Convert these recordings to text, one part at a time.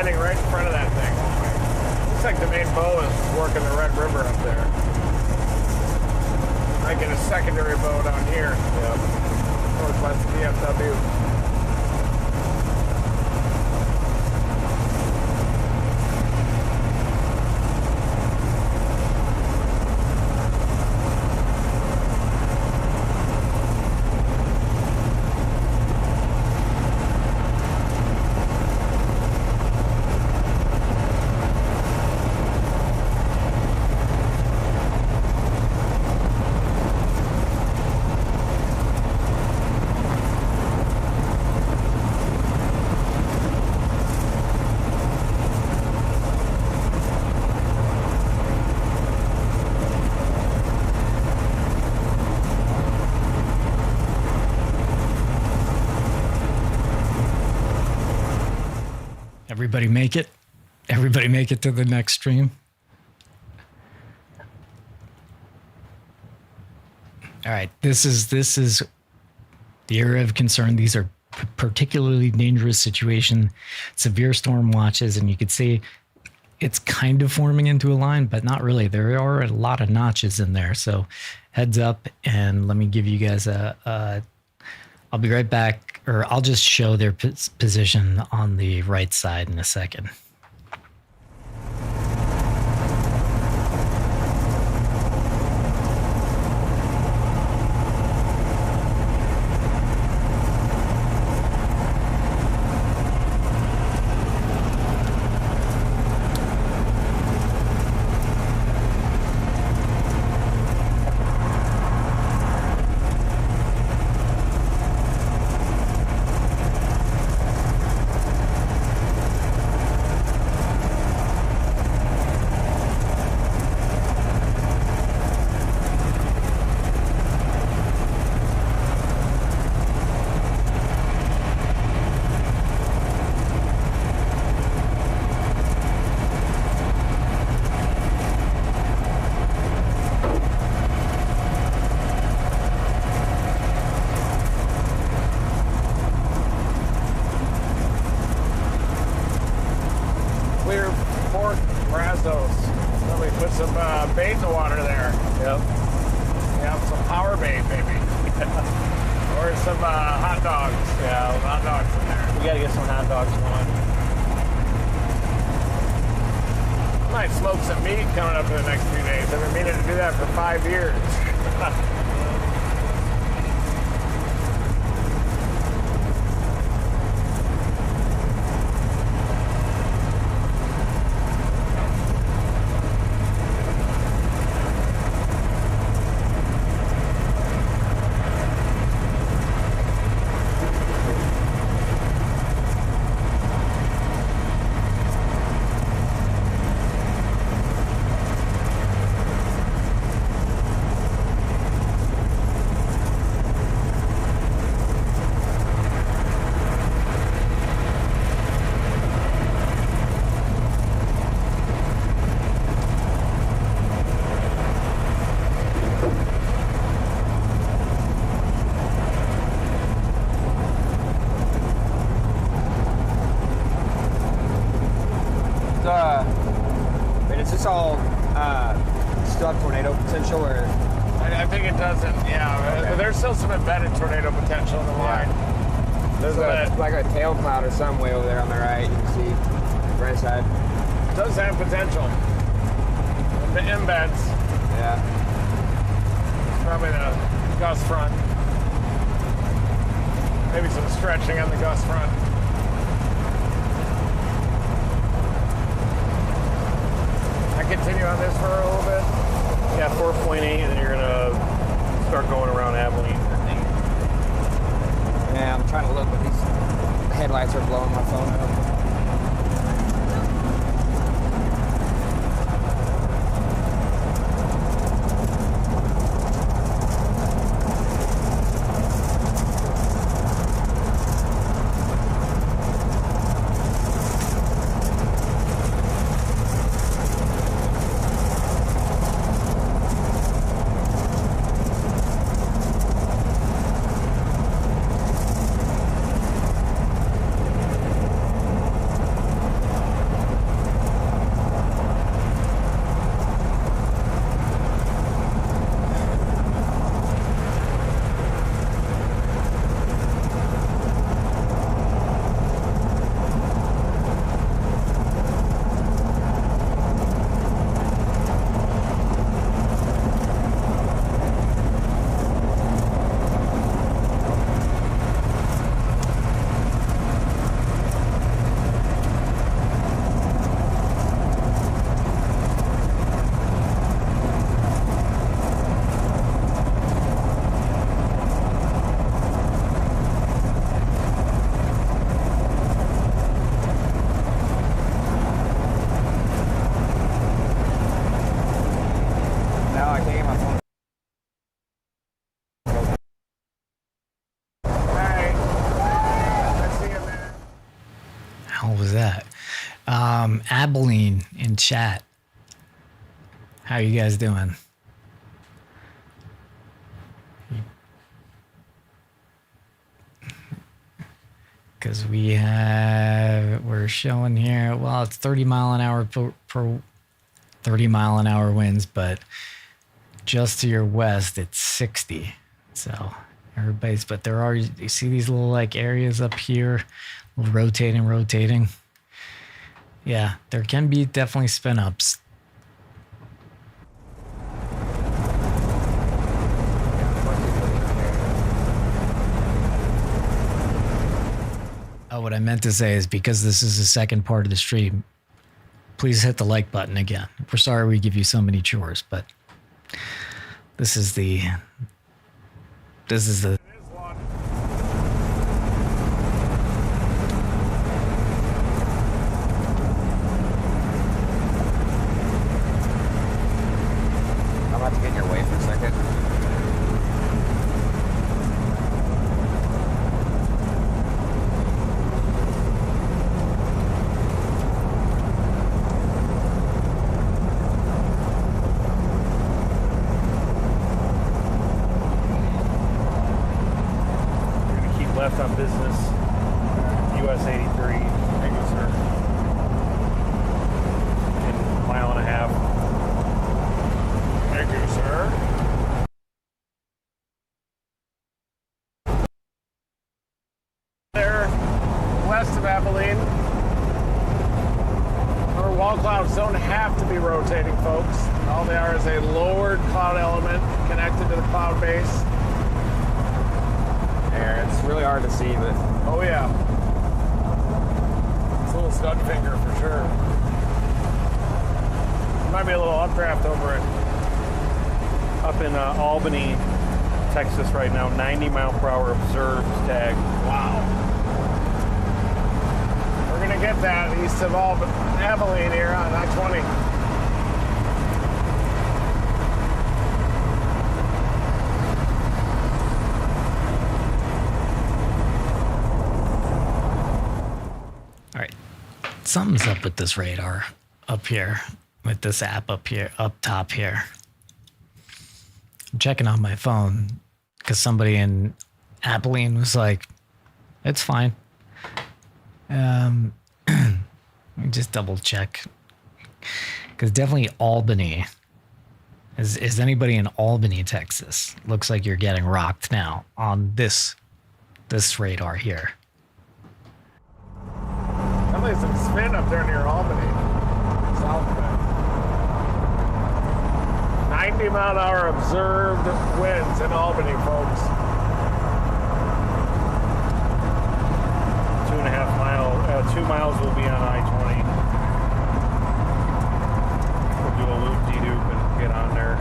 landing right in front of that thing. Looks like the main bow is working the Red River up there. I get a secondary bow down here. Yep. Northwest DFW. Everybody make it. Everybody make it to the next stream. All right, this is the area of concern. These are particularly dangerous situation, severe storm watches, and you could see it's kind of forming into a line, but not really. There are a lot of notches in there, so heads up. And let me give you guys I'll be right back, or I'll just show their position on the right side in a second. hell was that? Abilene in chat. How you guys doing? Because we're showing here, well, it's 30 mile an hour per 30 mile an hour winds, but just to your west, it's 60. So everybody's, but there are, you see these little like areas up here, rotating. Yeah, there can be definitely spin ups. Oh, what I meant to say is because this is the second part of the stream, please hit the like button again. We're sorry we give you so many chores, but this is the I'm about to get in your way for a second. Left on business, US 83, thank you, sir. In a mile and a half. Thank you, sir. There, west of Abilene. Our wall clouds don't have to be rotating, folks. All they are is a lowered cloud element connected to the cloud base. It's really hard to see, but Oh yeah. It's a little stud finger for sure. Might be a little updraft over it. Up in Albany, Texas right now, 90 mile per hour observed tag. Wow. We're gonna get that east of Abilene here on I-20. something's up with this radar up here, with this app up here, up top here. I'm checking on my phone because somebody in Abilene was like, it's fine. Let me just double check. Because definitely Albany. Is anybody in Albany, Texas? Looks like you're getting rocked now on this radar here. Definitely some spin up there near Albany. South Bend. 90 mile an hour observed winds in Albany, folks. 2 miles will be on I-20. We'll do a loop-de-doop and get on there.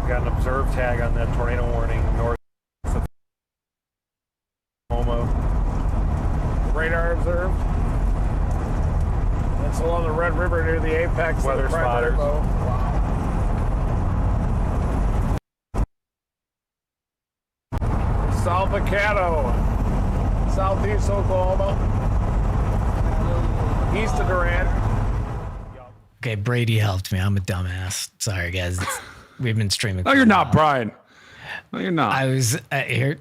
Got an observed tag on that tornado warning north of Oklahoma. Radar observed. That's along the Red River near the apex. Weather spotters. Wow. Salvacado, southeast Oklahoma, east of Durant. Okay, Brady helped me. I'm a dumbass. Sorry, guys. We've been streaming. No, you're not, Brian. No, you're not. I was here.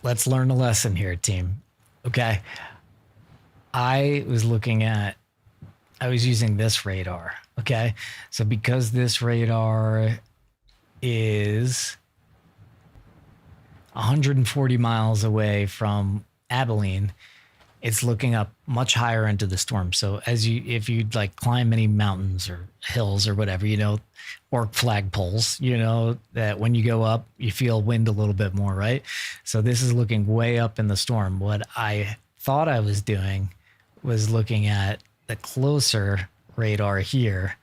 Let's learn a lesson here, team. Okay. I was using this radar. Okay. So because this radar is 140 miles away from Abilene, it's looking up much higher into the storm. So if you'd like climb any mountains or hills or whatever, or flagpoles, that when you go up, you feel wind a little bit more, right? So this is looking way up in the storm. What I thought I was doing was looking at the closer radar here,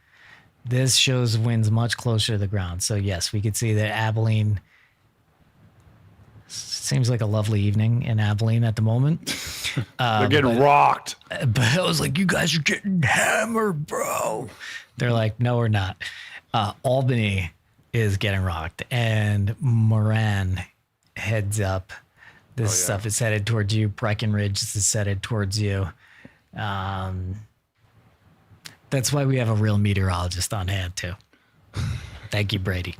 This shows winds much closer to the ground. So yes, we could see that Abilene seems like a lovely evening in Abilene at the moment. They're getting rocked. But I was like, you guys are getting hammered, bro. They're like, no, we're not. Albany is getting rocked, and Moran heads up. This stuff is headed towards you. Breckenridge is headed towards you. That's why we have a real meteorologist on hand, too. Thank you, Brady.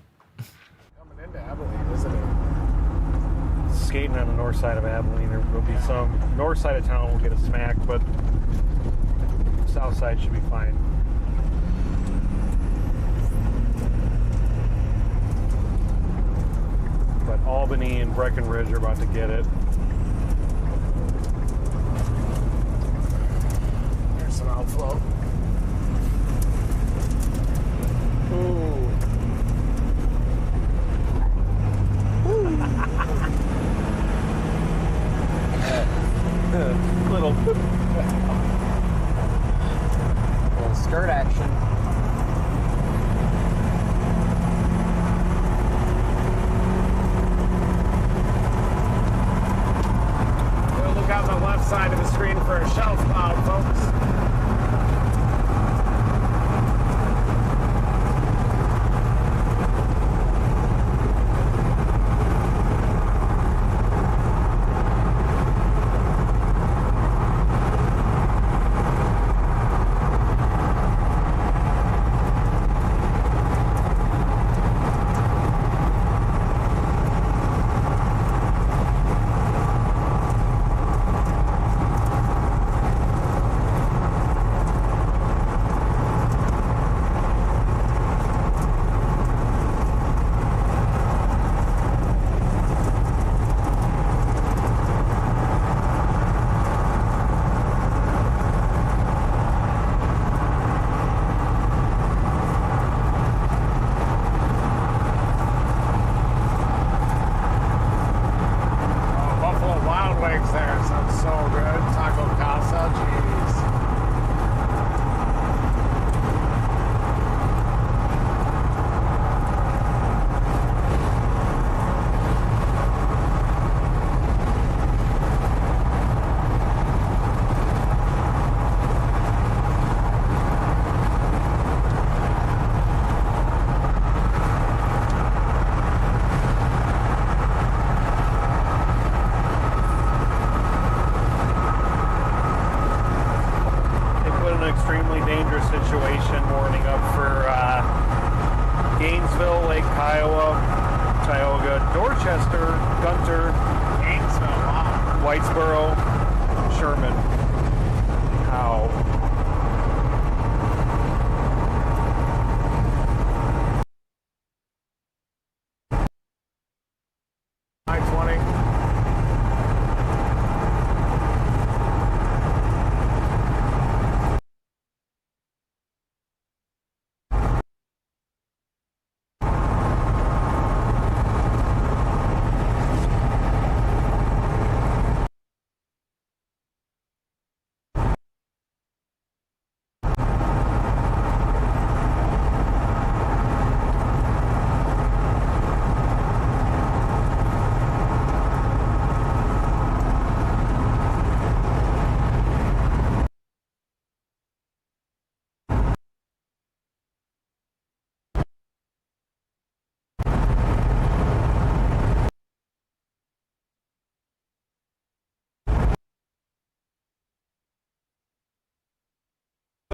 Coming into Abilene, isn't it? Skating on the north side of Abilene, there will be some. North side of town will get a smack, but south side should be fine. But Albany and Breckenridge are about to get it. There's some outflow. Ooh. Little Skirt action. We'll look out the left side of the screen for a shelf cloud, folks.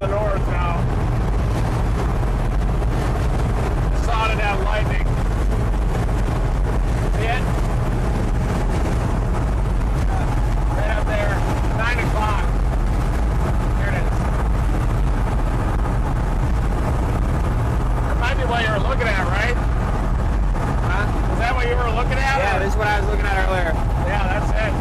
The north now. Saw it at lightning. See it? Right up there. 9 o'clock. Here it is. That might be what you were looking at, right? Huh? Is that what you were looking at? Yeah, this is what I was looking at earlier. Yeah, that's it.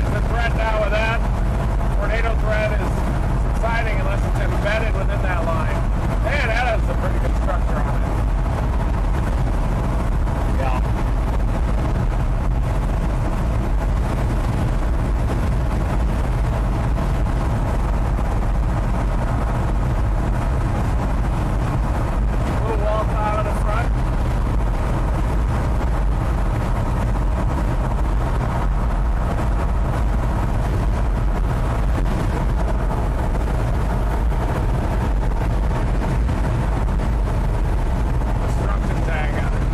the threat now with that tornado threat is subsiding unless it's embedded within that line. Man, that has a pretty good structure on it. Yeah. Little wall tile in the front. Destruction tag on it.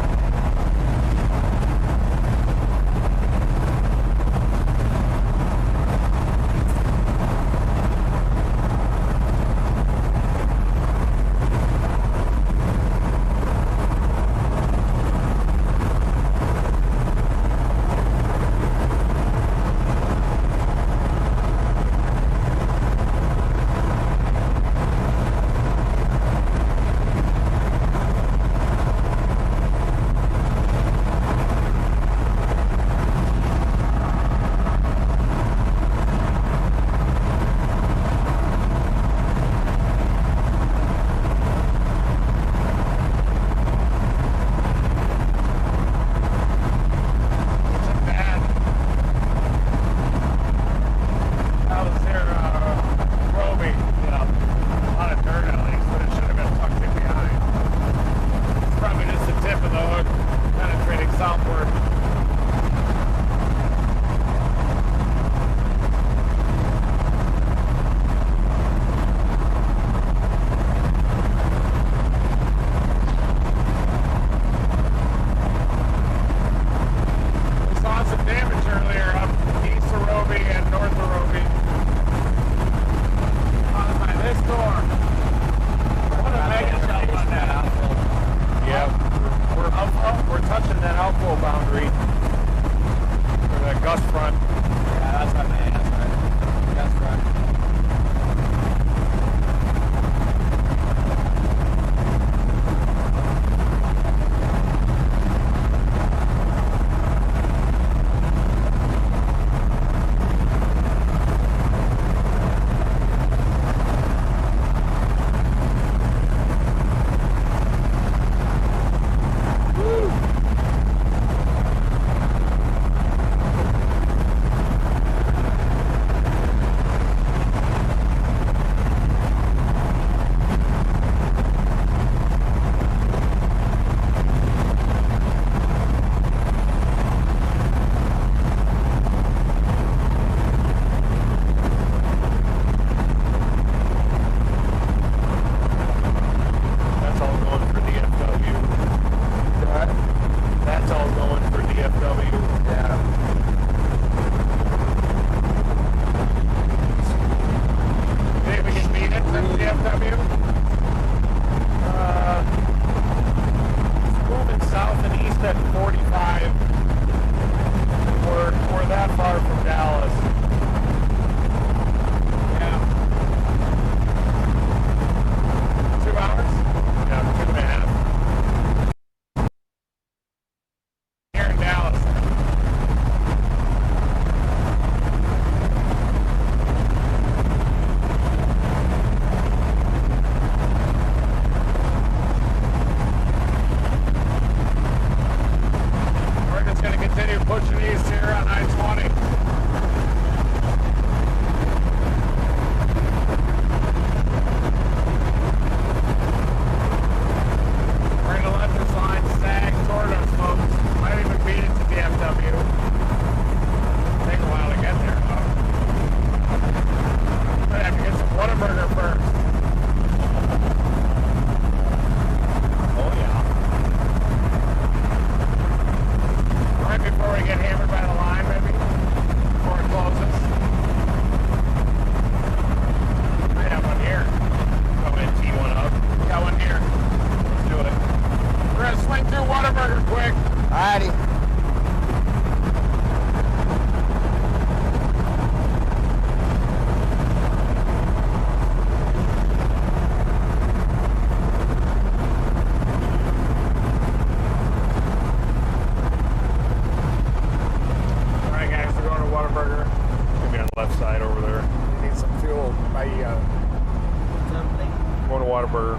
burger.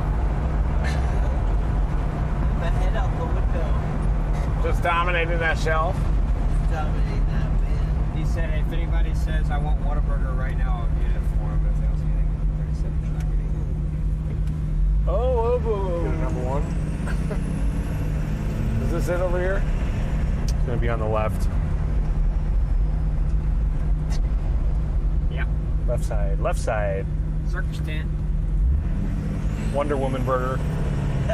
The head out the window. Just dominating that shelf. Dominating that man. He said if anybody says I want Whataburger right now, I'll get it for him. But if they don't see anything, he said he's not getting it. Oh, Get a number one. Is this it over here? It's gonna be on the left. Yep. Left side. Left side. Circus tent. Wonder Woman burger. I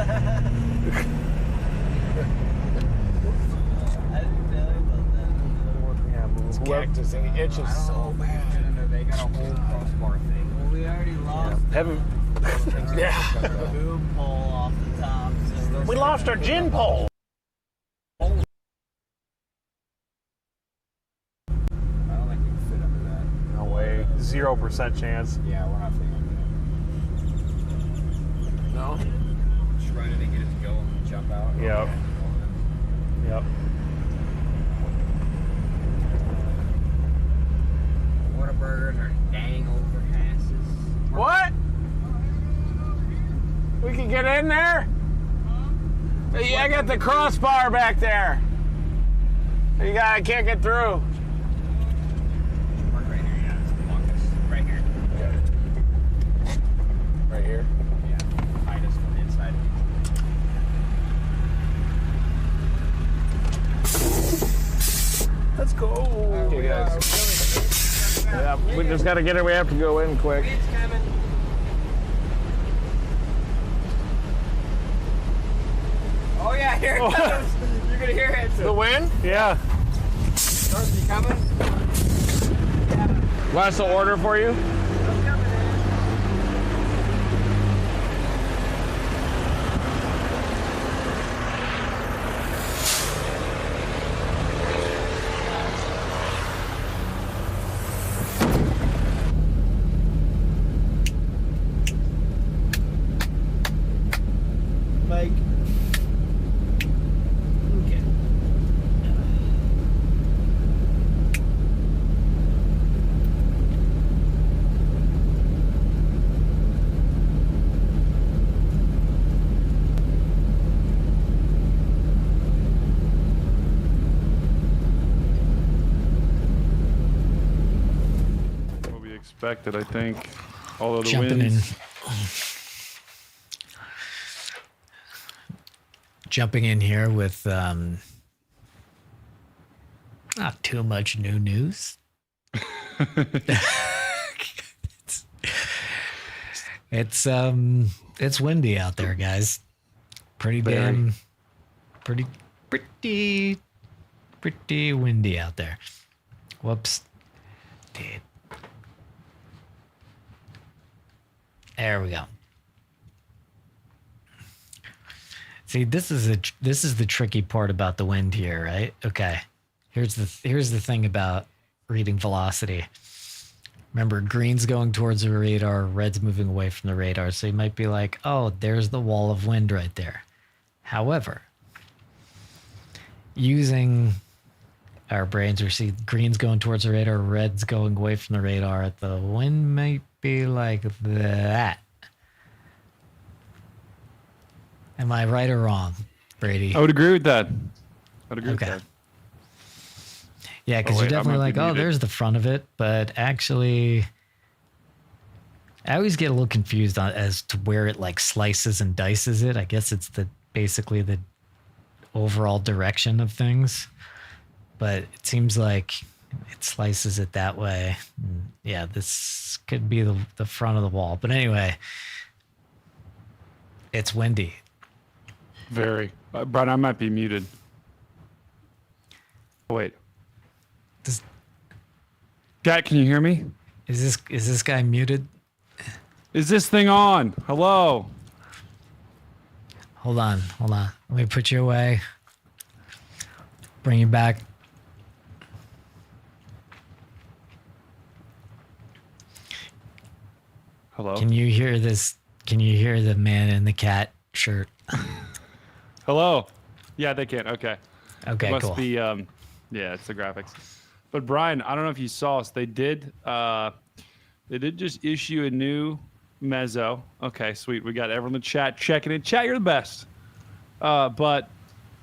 didn't know about that. Yeah, move. Cactus thing itches so bad. They got a whole crossbar thing. Well, we already lost Haven't. Yeah. the boom pole off the top. So We lost our gin pole. I don't think we can fit under that. No way. 0% chance. Yeah, we're not fitting under that. No. Just run it and get it to go and jump out. Yep. Yep. Whataburgers are dang overpasses. What? We can get in there? Yeah, I got the crossbar back there. I can't get through. Mark right here, yeah. It's Marcus. Right here. Right here. Yeah. Hide us from the inside. Let's go. Okay, guys. Yeah, we just got to get it. We have to go in quick. It's coming. Oh yeah, here it comes. You're gonna hear it. The wind? Yeah. Starts you coming? Want us to order for you? Mike. Okay. What we expected, I think. All of the Jumping winds. Jumping in here with not too much new news. It's windy out there, guys. Pretty windy out there. Whoops. Dude. There we go. See, this is the tricky part about the wind here, right? Okay. Here's the thing about reading velocity. Remember, green's going towards the radar, red's moving away from the radar. So you might be like, oh, there's the wall of wind right there. However, using our brains, we see green's going towards the radar, red's going away from the radar. The wind might be like that. Am I right or wrong, Brady? I would agree with that. I'd agree with Okay. that. Yeah, because Oh, you're wait, I definitely might like, be oh, muted. there's the front of it. But actually, I always get a little confused as to where it like slices and dices it. I guess it's basically the overall direction of things. But it seems like it slices it that way. And yeah, this could be the front of the wall. But anyway, it's windy. Very. Brian, I might be muted. Oh, wait. Does, Gat, can you hear me? is this guy muted? Is this thing on? Hello? Hold on. Let me put you away. Bring you back. Hello? Can you hear this? Can you hear the man in the cat shirt? Hello? Yeah, they can. Okay. Okay, It must cool. be, yeah, it's the graphics. But Brian, I don't know if you saw us. They did just issue a new mezzo. Okay, sweet. We got everyone in the chat checking in. Chat, you're the best. But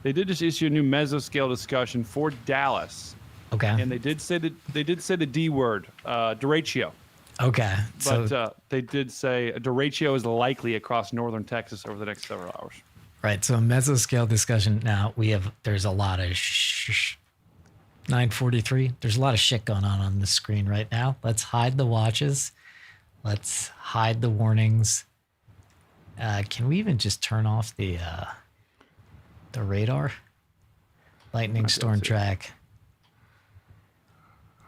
they did just issue a new mesoscale discussion for Dallas, Okay. and they did say the D word, derecho. Okay. But So they did say a derecho is likely across northern Texas over the next several hours. right. So a mesoscale discussion. Now there's a lot of 9:43. There's a lot of shit going on the screen right now. Let's hide the watches. Let's hide the warnings. Can we even just turn off the radar? Lightning storm track.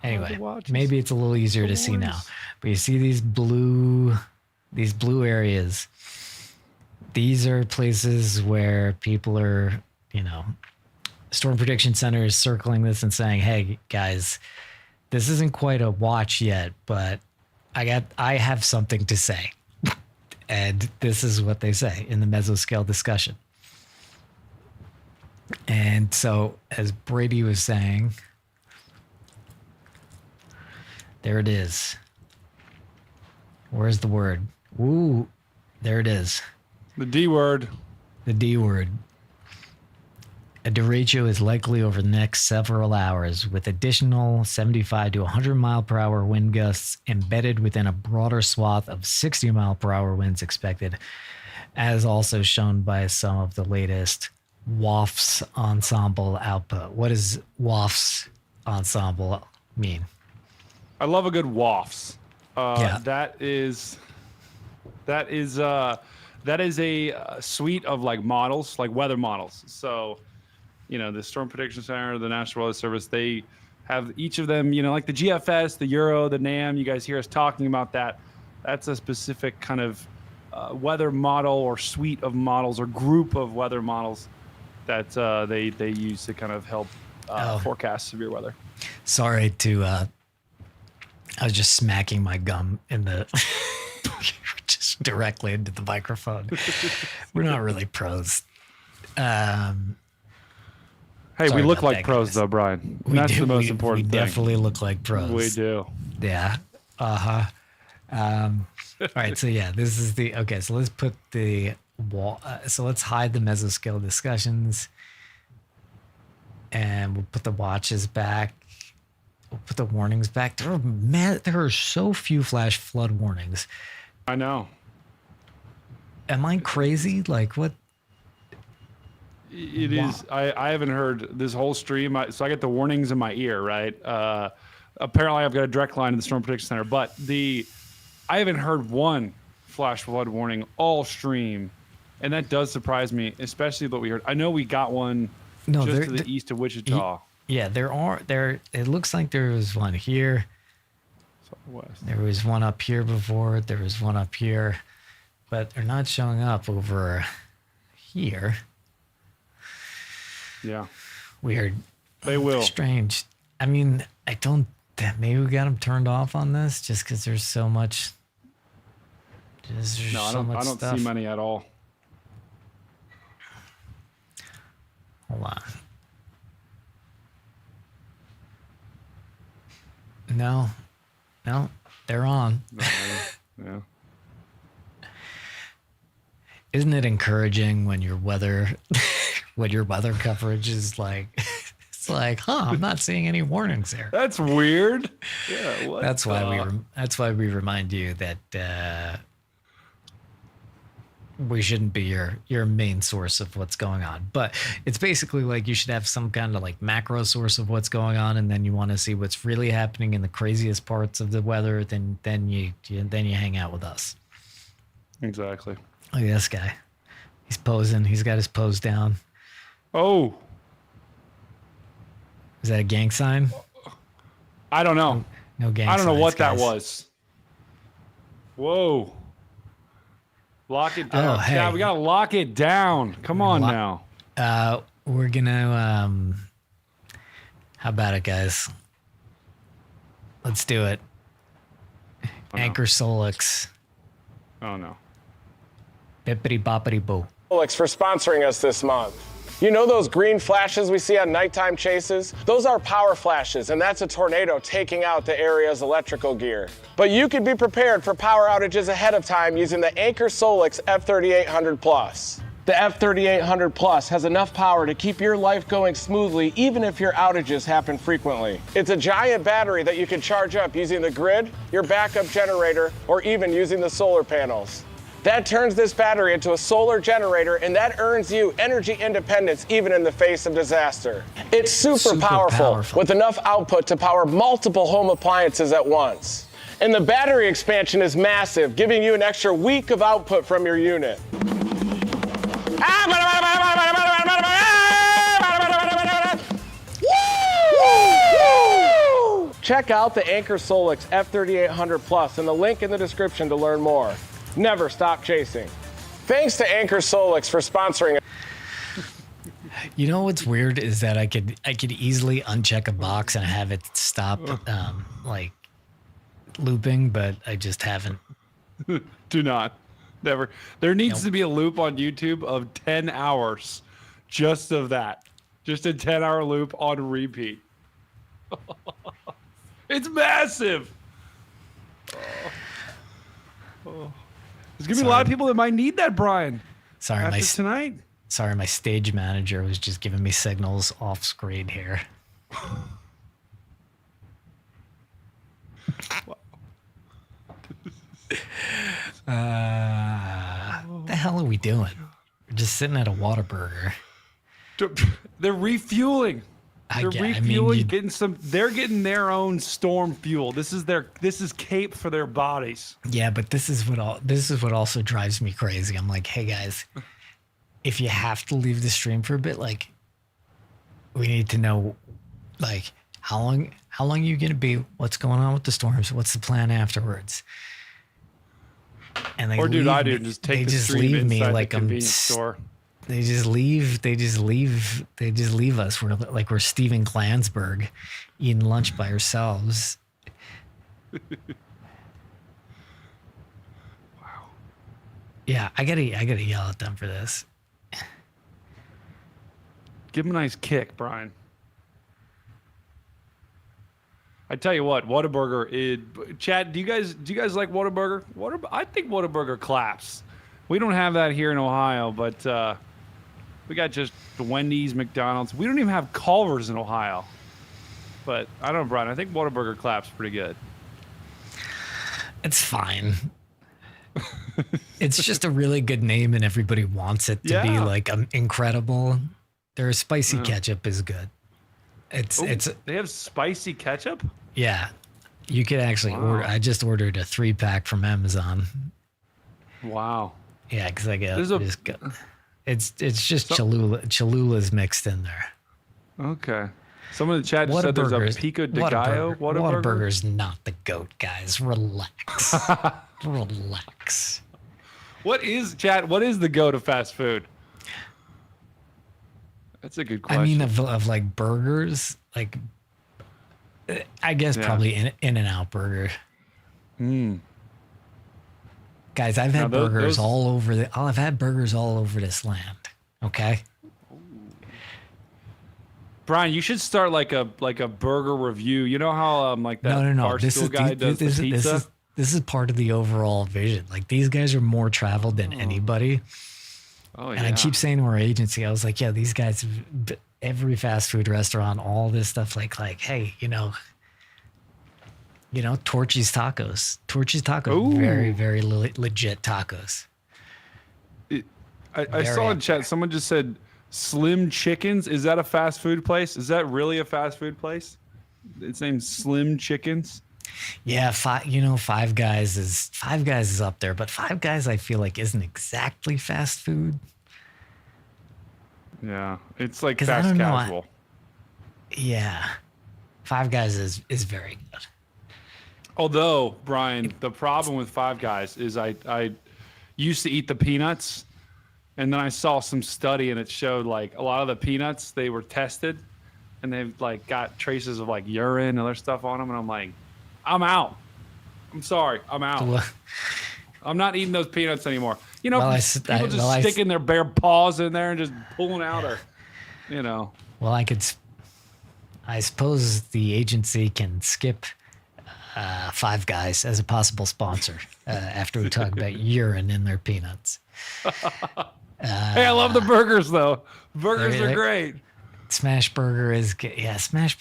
Anyway, maybe it's a little easier to see now. But you see these blue areas. These are places where people are, Storm Prediction Center is circling this and saying, "Hey guys, this isn't quite a watch yet, but I have something to say." And this is what they say in the mesoscale discussion. And so, as Brady was saying, there it is. Where's the word? Ooh, there it is. The D word. The D word. A derecho is likely over the next several hours, with additional 75 to 100 mile per hour wind gusts embedded within a broader swath of 60 mile per hour winds expected, as also shown by some of the latest WAFS ensemble output. What does WAFS ensemble mean? I love a good wafts. Yeah. That is a suite of like models, like weather models. So, the Storm Prediction Center, the National Weather Service, they have each of them, like the GFS, the Euro, the NAM. You guys hear us talking about that. That's a specific kind of weather model or suite of models or group of weather models that they use to kind of help forecast severe weather. Sorry to, I was just smacking my gum in the, just directly into the microphone. We're not really pros. Hey, Sorry we look about like that, pros, guys. though, Brian. That's the most important we thing. definitely look like pros. We do. Yeah. All right. So yeah, this is okay. So let's put the wall. So let's hide the mesoscale discussions, and we'll put the watches back. We'll put the warnings back. There are so few flash flood warnings. I know. Am I crazy? Like what? It is. I haven't heard this whole stream. So I get the warnings in my ear, right? Apparently, I've got a direct line to the Storm Prediction Center, but I haven't heard one flash flood warning all stream, and that does surprise me, especially what we heard. I know we got one just to the east of Wichita. Yeah, there. It looks like there was one here. Southwest. There was one up here before. There was one up here, but they're not showing up over here. Yeah. Weird. They will. Strange. I mean, maybe we got them turned off on this just because there's so much. No, I don't stuff. see many at all. Hold on. No, they're on. Yeah. Isn't it encouraging when your weather coverage is like, it's like, I'm not seeing any warnings there. That's weird. Yeah. That's why we remind you that we shouldn't be your main source of what's going on. But it's basically like you should have some kind of like macro source of what's going on, and then you want to see what's really happening in the craziest parts of the weather. Then you hang out with us. Exactly. Look at this guy. He's posing. He's got his pose down. Oh. Is that a gang sign? I don't know. No gang. I don't know signs, what guys. that was. Whoa. Lock it down. Oh, hey. Yeah, we gotta lock it down. Come on now. We're gonna how about it, guys? Let's do it. Anchor Solix. Oh no. Bippity boppity boo. Alex for sponsoring us this month. You know those green flashes we see on nighttime chases? Those are power flashes, and that's a tornado taking out the area's electrical gear. But you could be prepared for power outages ahead of time using the Anker Solix F3800 Plus. The F3800 Plus has enough power to keep your life going smoothly even if your outages happen frequently. It's a giant battery that you can charge up using the grid, your backup generator, or even using the solar panels. That turns this battery into a solar generator, and that earns you energy independence even in the face of disaster. It's super powerful with enough output to power multiple home appliances at once. And the battery expansion is massive, giving you an extra week of output from your unit. Check out the Anker Solix F3800 Plus in the link in the description to learn more. Never stop chasing. Thanks to Anker Solix for sponsoring. You know what's weird is that I could easily uncheck a box and have it stop like looping, but I just haven't. Do not. Never. There needs to be a loop on YouTube of 10 hours just of that. Just a 10-hour loop on repeat. It's massive. There's going to be a lot of people that might need that, Brian. Sorry, after tonight. Sorry, my stage manager was just giving me signals off screen here. What the hell are we doing? We're just sitting at a Whataburger. They're refueling. They're refueling, they're getting their own storm fuel. This is cape for their bodies. Yeah, but this is what also drives me crazy. I'm like, hey guys, if you have to leave the stream for a bit, like, we need to know, like, how long are you gonna be? What's going on with the storms? What's the plan afterwards? And they just take the stream inside the convenience store. They just leave us. We're Steven Glansberg eating lunch by ourselves. Wow. Yeah, I gotta yell at them for this. Give them a nice kick, Brian. I tell you what, Whataburger is. Chad, do you guys like Whataburger? I think Whataburger claps. We don't have that here in Ohio, but we got just the Wendy's, McDonald's. We don't even have Culver's in Ohio. But I don't know, Brian. I think Whataburger claps pretty good. It's fine. It's just a really good name, and everybody wants it to be like incredible. Their spicy ketchup is good. They have spicy ketchup? Yeah. You could actually order. I just ordered a 3-pack from Amazon. Wow. Yeah, because I got it's just Cholula's mixed in there. Okay. Someone in the chat just said there's a Pico de Gallo Whataburger. Whataburger's not the GOAT, guys. Relax. Relax. What is the GOAT of fast food? That's a good question. I mean, of like burgers, like, I guess probably In-N-Out Burger. Guys, I've had burgers all over I've had burgers all over this land. Okay. Brian, you should start like a burger review. You know how like that Barstool guy does the pizza? This is part of the overall vision. Like, these guys are more traveled than anybody. Oh, and I keep saying to our agency, I was like, yeah, these guys, every fast food restaurant, all this stuff, like, hey, you know, Torchy's Tacos. Torchy's Tacos, Ooh. very, very legit tacos. I saw in chat, someone just said Slim Chickens. Is that a fast food place? Is that really a fast food place? It's named Slim Chickens. Yeah, Five Guys is up there, but Five Guys I feel like isn't exactly fast food. Yeah, it's like fast casual. Yeah, Five Guys is very good. Although, Brian, the problem with Five Guys is I used to eat the peanuts, and then I saw some study and it showed like a lot of the peanuts, they were tested and they've like got traces of like urine and other stuff on them, and I'm like, I'm out. I'm sorry, I'm out. I'm not eating those peanuts anymore. You know, people just sticking their bare paws in there and just pulling out. you know. Well, I suppose the agency can skip Five Guys as a possible sponsor after we talk about urine in their peanuts. Hey, I love the burgers though. Burgers are great. Smash Burger is good. Yeah,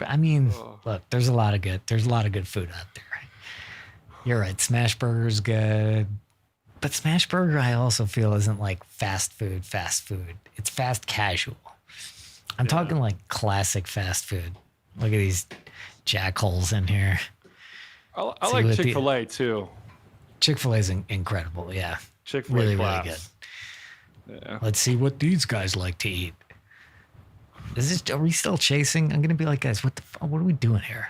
I mean, look, there's a lot of good food out there. You're right. Smash Burger's good. But Smash Burger, I also feel, isn't like fast food. It's fast casual. I'm talking like classic fast food. Look at these jackholes in here. I like Chick-fil-A too. Chick-fil-A's incredible. Yeah. Chick-fil-A really class. good. Yeah. Let's see what these guys like to eat. Are we still chasing? I'm gonna be like, guys, what are we doing here?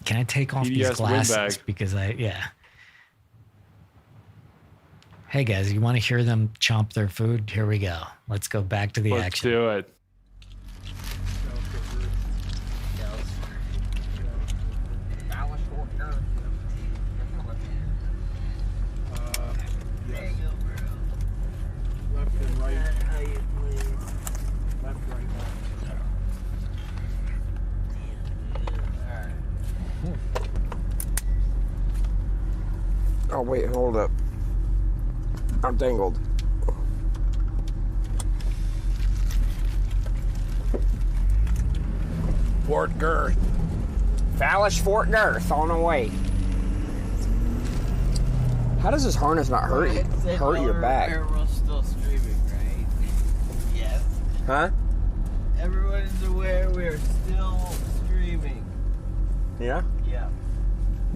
Can I take off these glasses? Because Hey guys, you want to hear them chomp their food? Here we go. Let's go back to the action. Let's do it. Oh, wait, hold up. I'm dangled. Fort Girth. Fallish Fort Girth on the way. How does this harness not hurt your back? We're still streaming, right? Yes. Huh? Everyone is aware we're still streaming. Yeah? Yeah.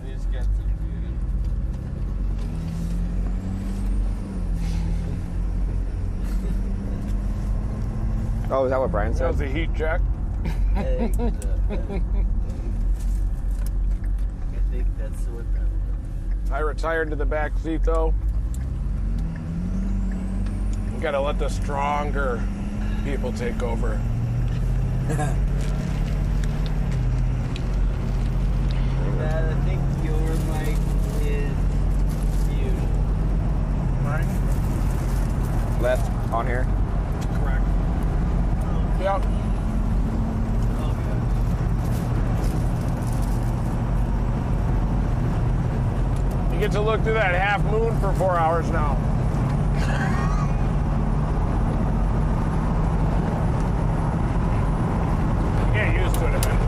We just got some Oh, is that what Brian That said? was a heat check. I think that's what that was. I retired to the back seat though. We gotta let the stronger people take over. Matt, I think your mic is muted. Mine? Left on here. Correct. Yep. You get to look through that half moon for 4 hours now. You get used to it eventually.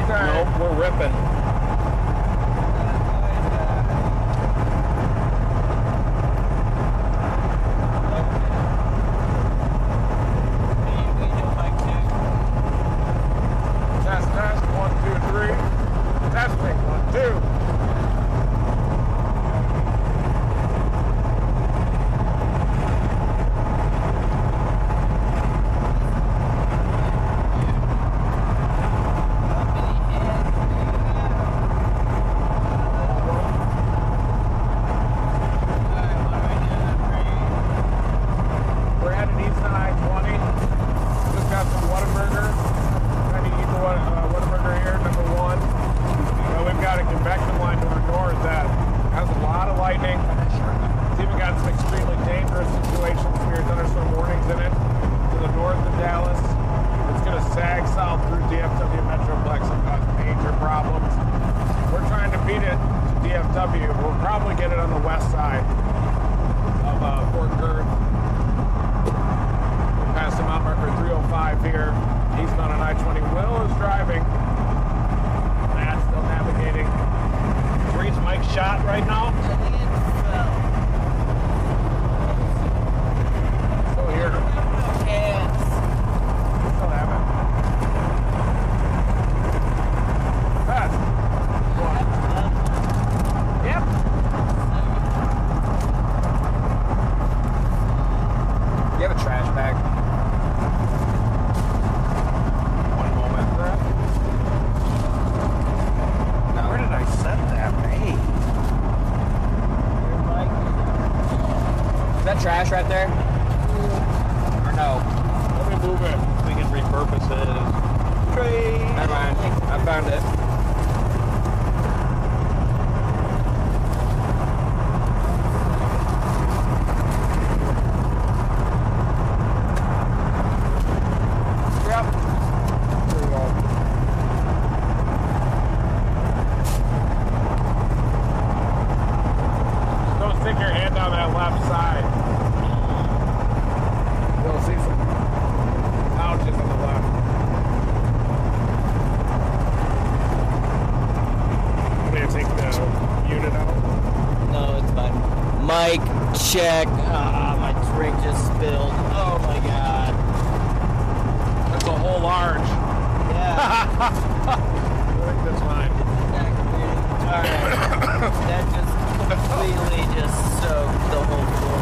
Nope, we're ripping. Test, test, 1, 2, 3. Testing, 1, 2. We're headed east on I-20. Just got some Whataburger. Trying to eat the Whataburger here, number 1. We've got a convection line to our north that has a lot of lightning. It's even got some extremely dangerous situations, severe thunderstorm warnings in it. To the north of Dallas, it's going to sag south through DFW Metroplex and cause major problems. We're trying to beat it to DFW. We'll probably get it on the west side of Fort Girth. trash right there? Or no? Let me move it. We can repurpose it as trade. Never mind. I found it. Check. My drink just spilled. Oh my god. That's a whole large. Yeah. I think that's fine. Alright. That just completely just soaked the whole floor.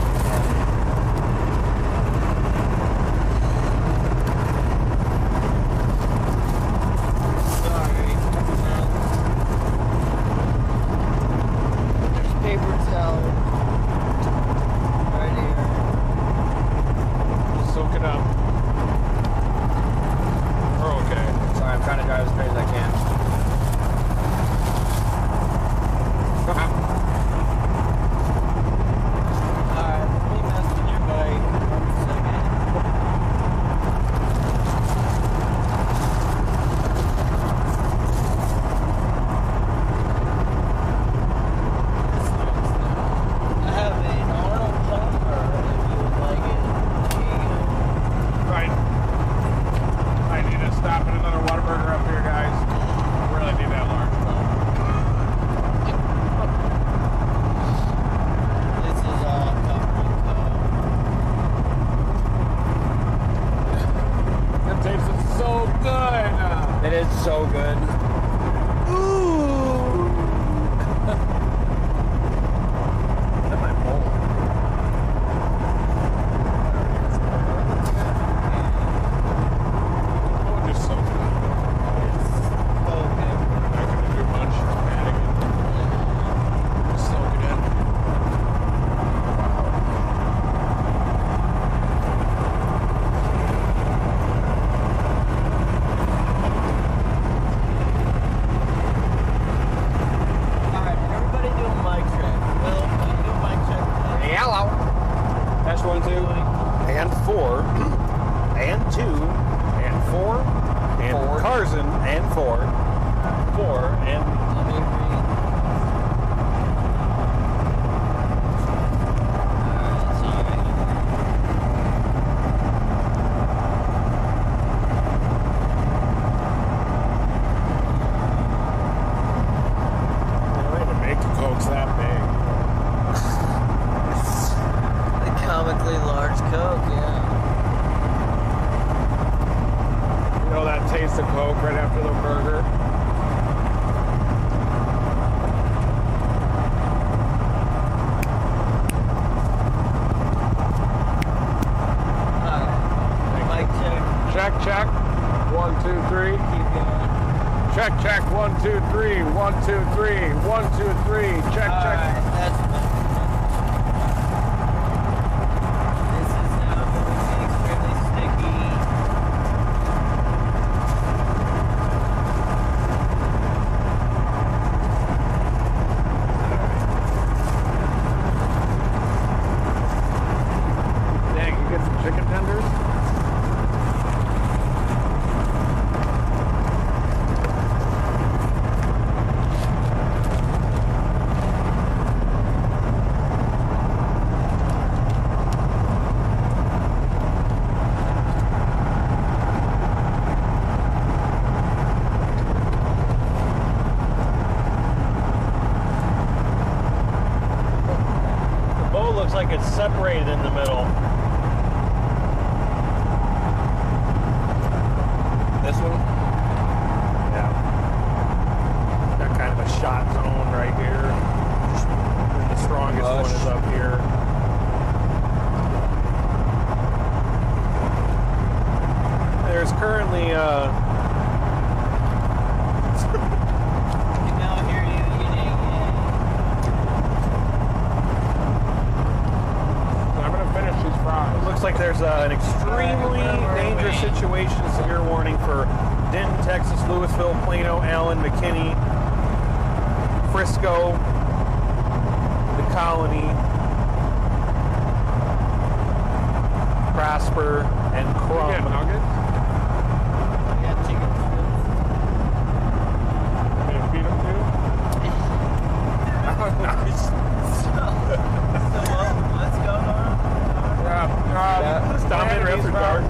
Separated in the middle. This one? Yeah. Got kind of a shot zone right here. And the strongest one is up here. There's currently an extremely dangerous situation. Severe warning for Denton, Texas, Louisville, Plano, Allen, McKinney, Frisco, the Colony, Prosper, and Crum. You get nuggets? Yeah, chicken strips. Can you feed them too? What's going on?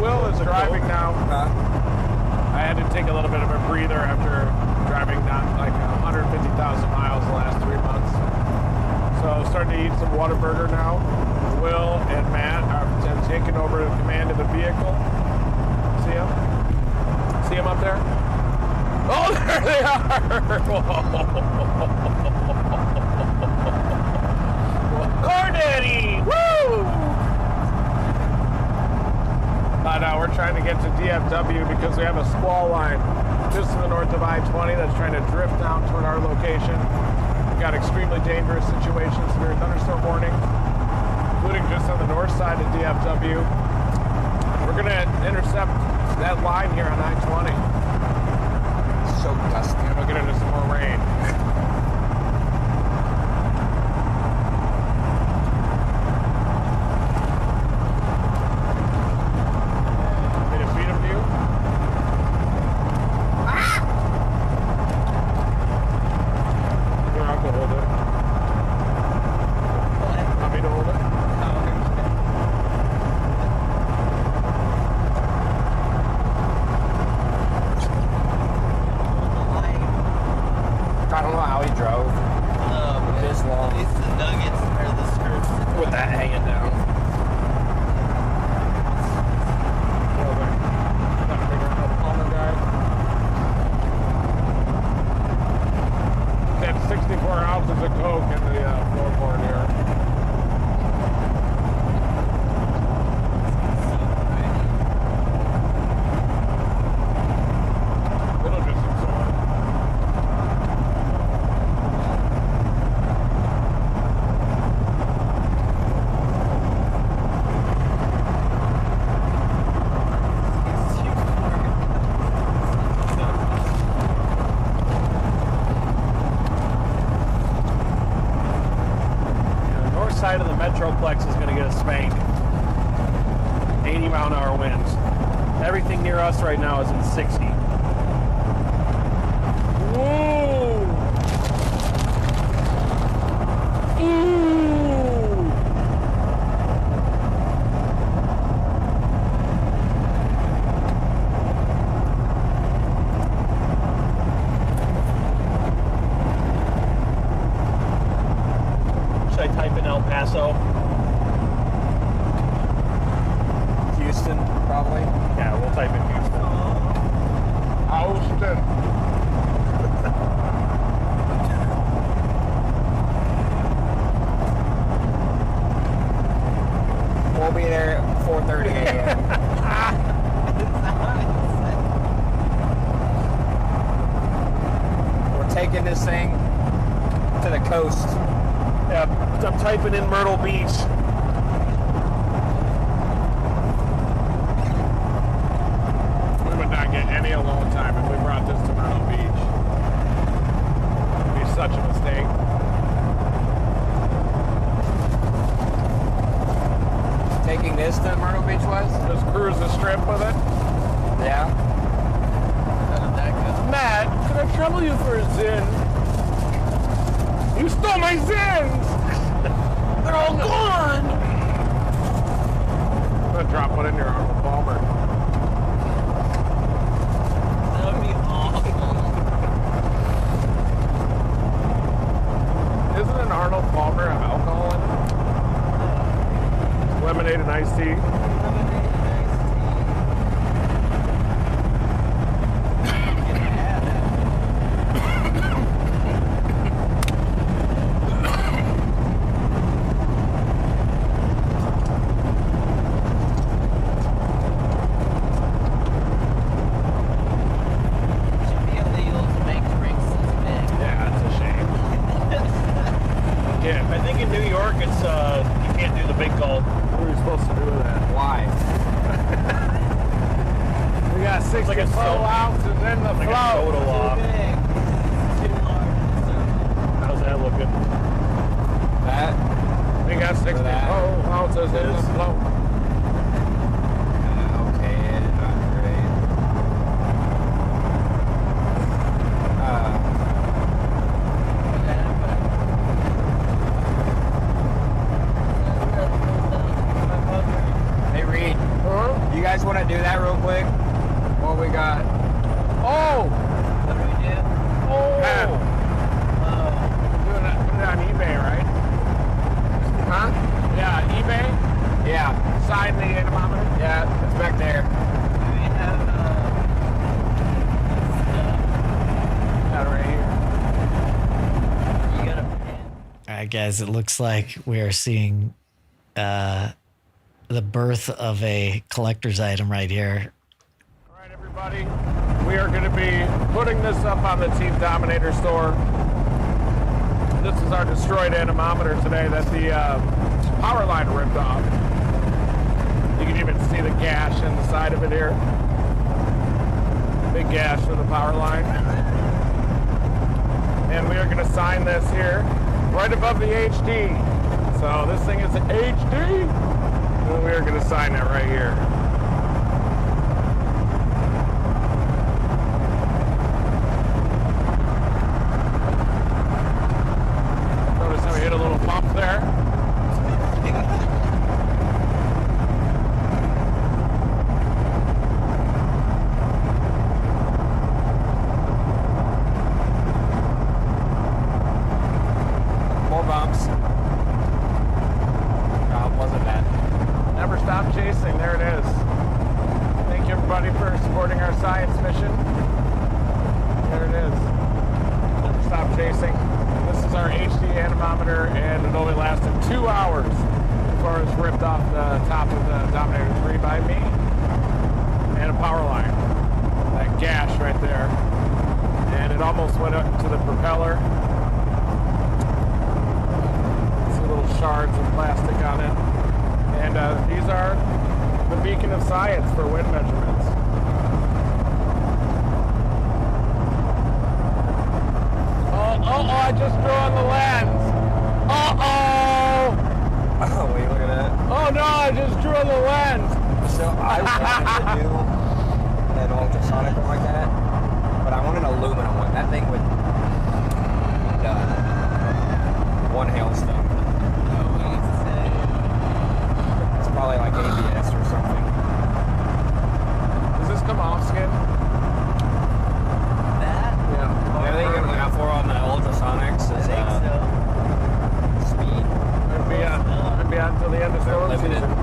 Will is driving now. I had to take a little bit of a breather after driving down like 150,000 miles the last 3 months. So I'm starting to eat some Whataburger now. Will and Matt are taking over the command of the vehicle. See him? See him up there? Oh, there they are! Car Daddy! Woo! We're trying to get to DFW because we have a squall line just to the north of I-20 that's trying to drift down toward our location. We've got extremely dangerous situations, severe thunderstorm warning, including just on the north side of DFW. We're going to intercept that line here on I-20. So dusty. And we'll get into some more rain. Side of the Metroplex is going to get a spank. 80-mile-an-hour winds. Everything near us right now is in 60. Whoa! Ooh! Should I type in El Paso? Houston, probably. Yeah, we'll type in Houston. Houston. We'll be there at 4:30 a.m. We're taking this thing to the coast. Yeah, I'm typing in Myrtle Beach. We would not get any alone time if we brought this to Myrtle Beach. It would be such a mistake. Taking this to Myrtle Beach was? Just cruise the strip with it. Yeah. Matt, can I trouble you for a zin? You stole my zins! They're all gone! I'm gonna drop one in your Arnold Palmer. That would be awful. Isn't an Arnold Palmer have alcohol in it? Lemonade and iced tea. 12 ounces in the Like a flow. soda lock. Big. Too large. How's that looking? That. We got 64 ounces in the flow. Okay, not great. Hey Reed, you guys want to do that real quick? What we got? Oh! What do we do? Oh! Oh. Put it on eBay, right? Huh? Yeah, eBay. Yeah, Sign the anemometer. yeah, it's back there. Do we have Got it right here. you got a pen? All right, guys, it looks like we are seeing the birth of a collector's item right here. All right, everybody. We are going to be putting this up on the Team Dominator store. This is our destroyed anemometer today that the power line ripped off. You can even see the gash in the side of it here. Big gash for the power line. And we are going to sign this here right above the HD. So this thing is HD. And we are going to sign that right here. Notice how we hit a little pump there. More bumps. No, it wasn't bad. Never stop chasing. There it is. Thank you, everybody, for supporting our science mission. There it is. Never stop chasing. This is our HD anemometer, and it only lasted 2 hours before it was ripped off the top of the Dominator 3 by me. And a power line. That gash right there. And it almost went up to the propeller. See little shards of plastic on it. And these are the beacon of science for wind measurements. Oh, I just drew on the lens. Uh-oh. Oh, wait, look at that. Oh, no, I just drew on the lens. So I wanted to do an ultrasonic one like that, but I want an aluminum one. That thing would be done. One hailstone. It's probably like ABS or something. Does this come off skin? That? Yeah. The other thing you're looking out for on the ultrasonics I is think so. speed. It'd be on until the end of They're storm limited season. to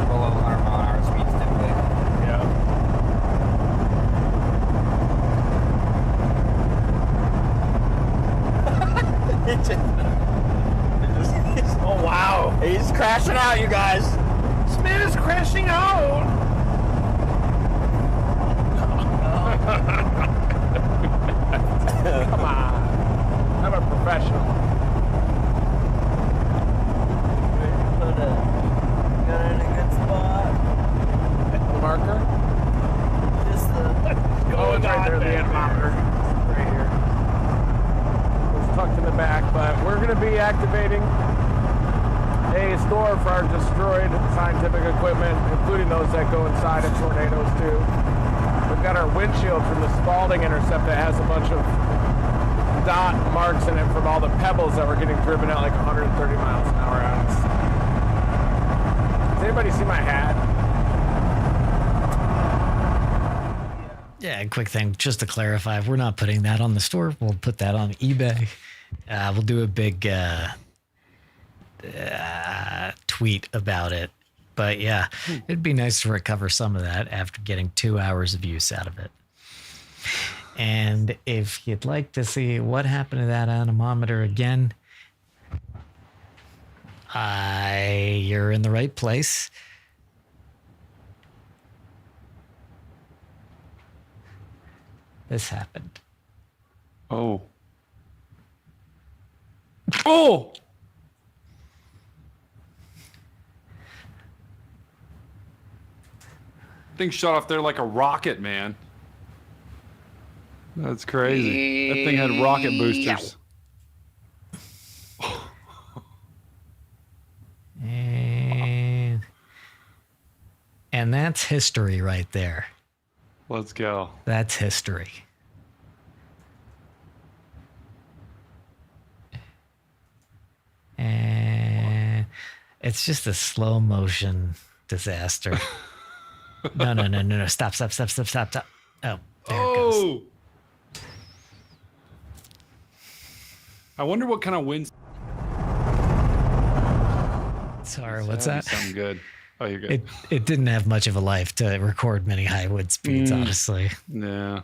below 100 mile an hour speeds typically. Yeah. Oh, wow. He's crashing out, you guys. This man is crashing out. Come on. I'm a professional. Put a gun in a good spot. The marker? Just the. Oh, it's right there, the anemometer. Right here. It's tucked in the back, but we're going to be activating a store for our destroyed scientific equipment, including those that go inside of tornadoes too. We've got our windshield from the Spalding intercept that has a bunch of dot marks in it from all the pebbles that were getting driven at like 130 miles an hour on us. Does anybody see my hat? Yeah, quick thing, just to clarify, we're not putting that on the store. We'll put that on eBay. We'll do a big tweet about it. But yeah, it'd be nice to recover some of that after getting 2 hours of use out of it. And if you'd like to see what happened to that anemometer again, you're in the right place. This happened. Oh. Oh! Thing shot off there like a rocket, man. That's crazy. That thing had rocket boosters. And that's history right there. Let's go. That's history. And it's just a slow motion disaster. No. Stop. Oh, there it goes. I wonder what kind of wind. Sorry, what's that? Something good. Oh, you're good. It didn't have much of a life to record many high wind speeds, honestly. Yeah.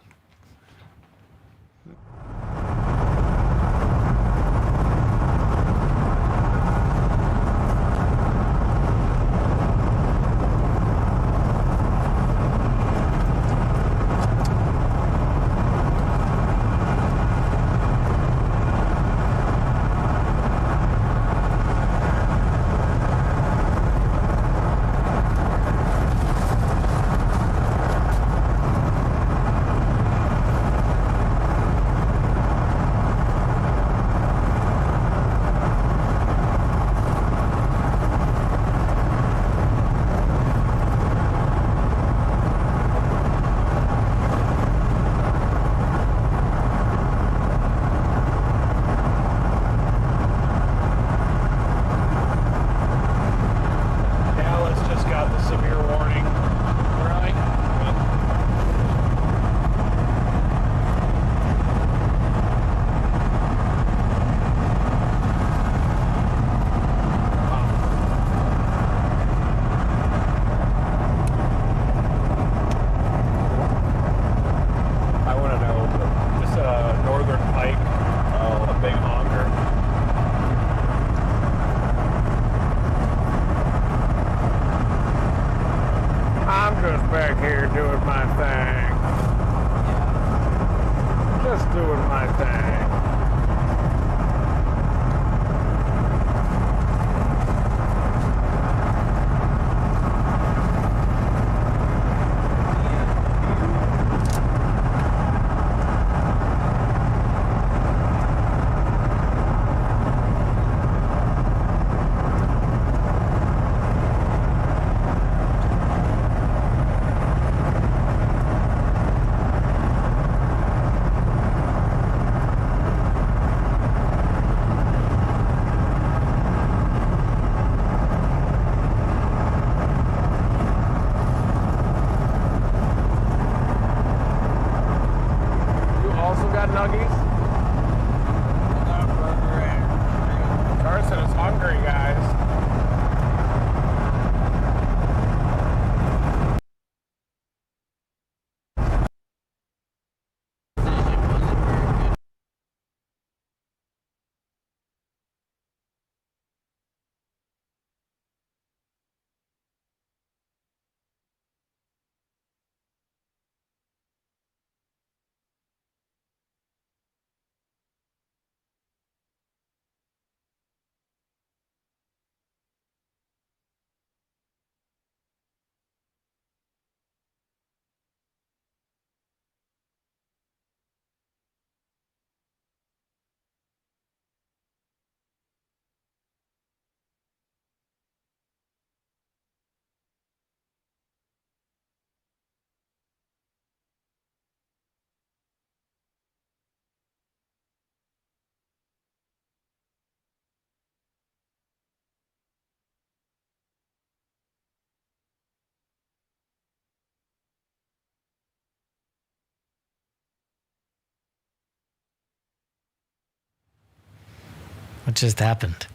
What just happened?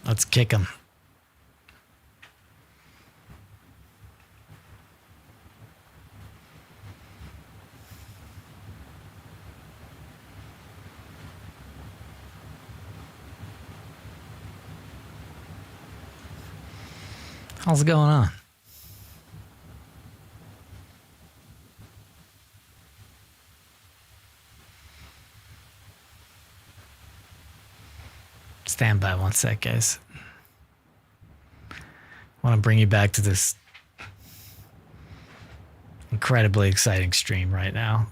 Let's kick him. How's it going on? Stand by one sec, guys. want to bring you back to this incredibly exciting stream right now.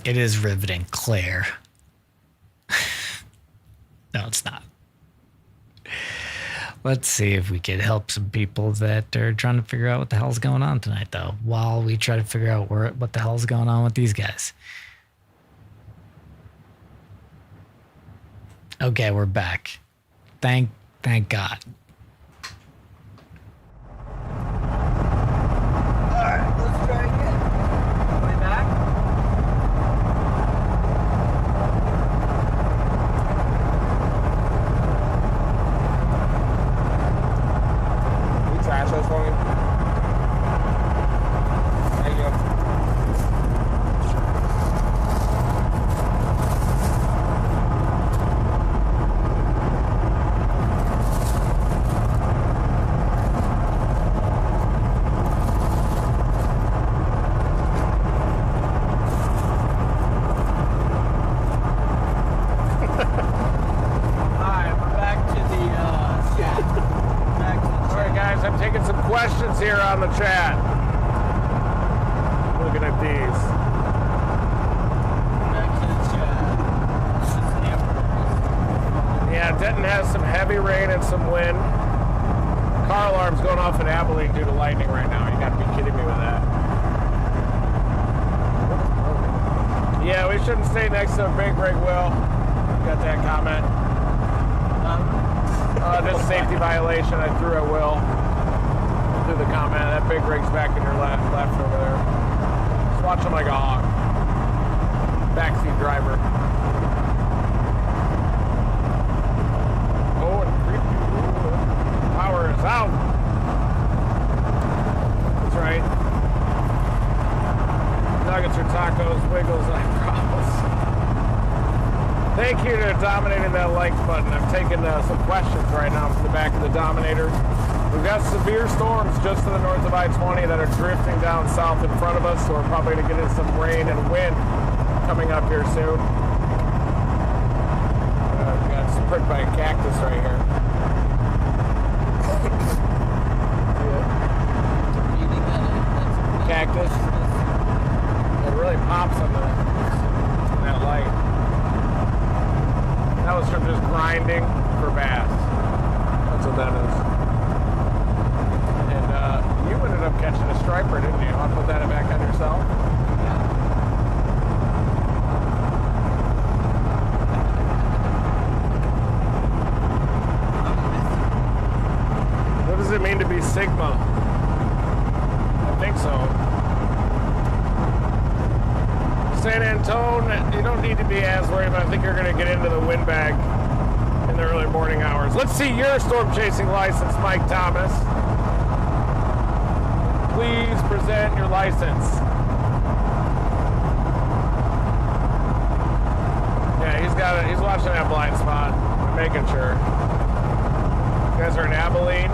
It is riveting, Claire. No, it's not. Let's see if we could help some people that are trying to figure out what the hell's going on tonight, though, while we try to figure out what the hell's going on with these guys. Okay, we're back. Thank God. Alright, let's try again. Are we back? Can you trash those for me? There you go. Alright, we're back to the chat. Back to the All right, chat. guys, I'm taking some questions here on the chat. Looking at these. Back to the chat. This is the Emperor. Yeah, Denton has some heavy rain and some wind. Car alarm's going off in Abilene due to lightning right now. You gotta be kidding me with that. Yeah, we shouldn't stay next to a big rig, Will. Got that comment. Just safety violation. I threw at Will. Threw the comment. That big rig's back in your left over there. Just watch him like a hawk. Backseat driver. Oh, and creepy. Power is out. That's right. Nuggets or tacos, wiggles, I promise. Thank you to dominating that likes button. I'm taking some questions right now from the back of the Dominator. We've got severe storms just to the north of I-20 that are drifting down south in front of us, so we're probably going to get in some rain and wind coming up here soon. We got pricked by a cactus right here. Cactus. It really pops on that light. That was from just grinding for bass. That's what that is. And you ended up catching a striper, didn't you? Want to put that back on yourself? What does it mean to be Sigma? I think so. San Antone, you don't need to be as worried about. I think you're going to get into the windbag in the early morning hours. Let's see your storm chasing license, Mike Thomas. Please present your license. Yeah, he's got it. He's watching that blind spot. I'm making sure. You guys are in Abilene.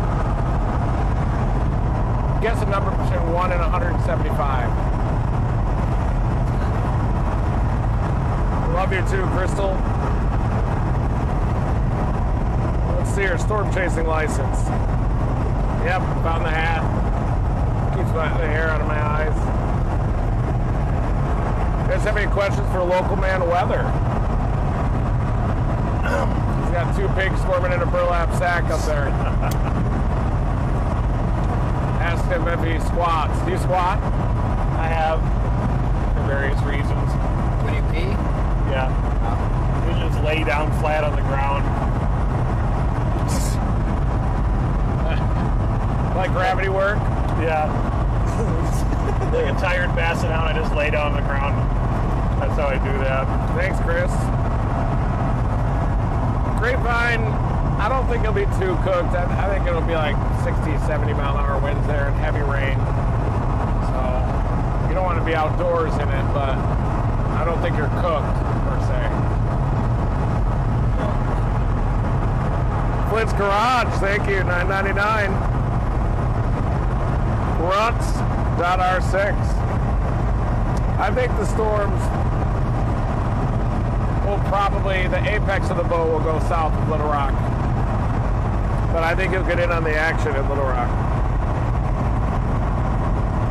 Guess a number between 1 and 175. Love you too, Crystal. Let's see her storm chasing license. Yep, found the hat. Keeps the hair out of my eyes. You guys have any questions for local man weather? He's got 2 pigs swarming in a burlap sack up there. Ask him if he squats. Do you squat? I have, for various reasons. When you pee? Yeah. You just lay down flat on the ground. Like gravity work? Yeah. Like a tired basset hound, I just lay down on the ground. That's how I do that. Thanks, Chris. Grapevine I don't think it'll be too cooked. I think it'll be like 60, 70 mile an hour winds there and heavy rain. So you don't want to be outdoors in it, but I don't think you're cooked per se. Flint's Garage, thank you, $9.99. Runts.R6. I think the storms will probably, the apex of the bow will go south of Little Rock. But I think it'll get in on the action at Little Rock.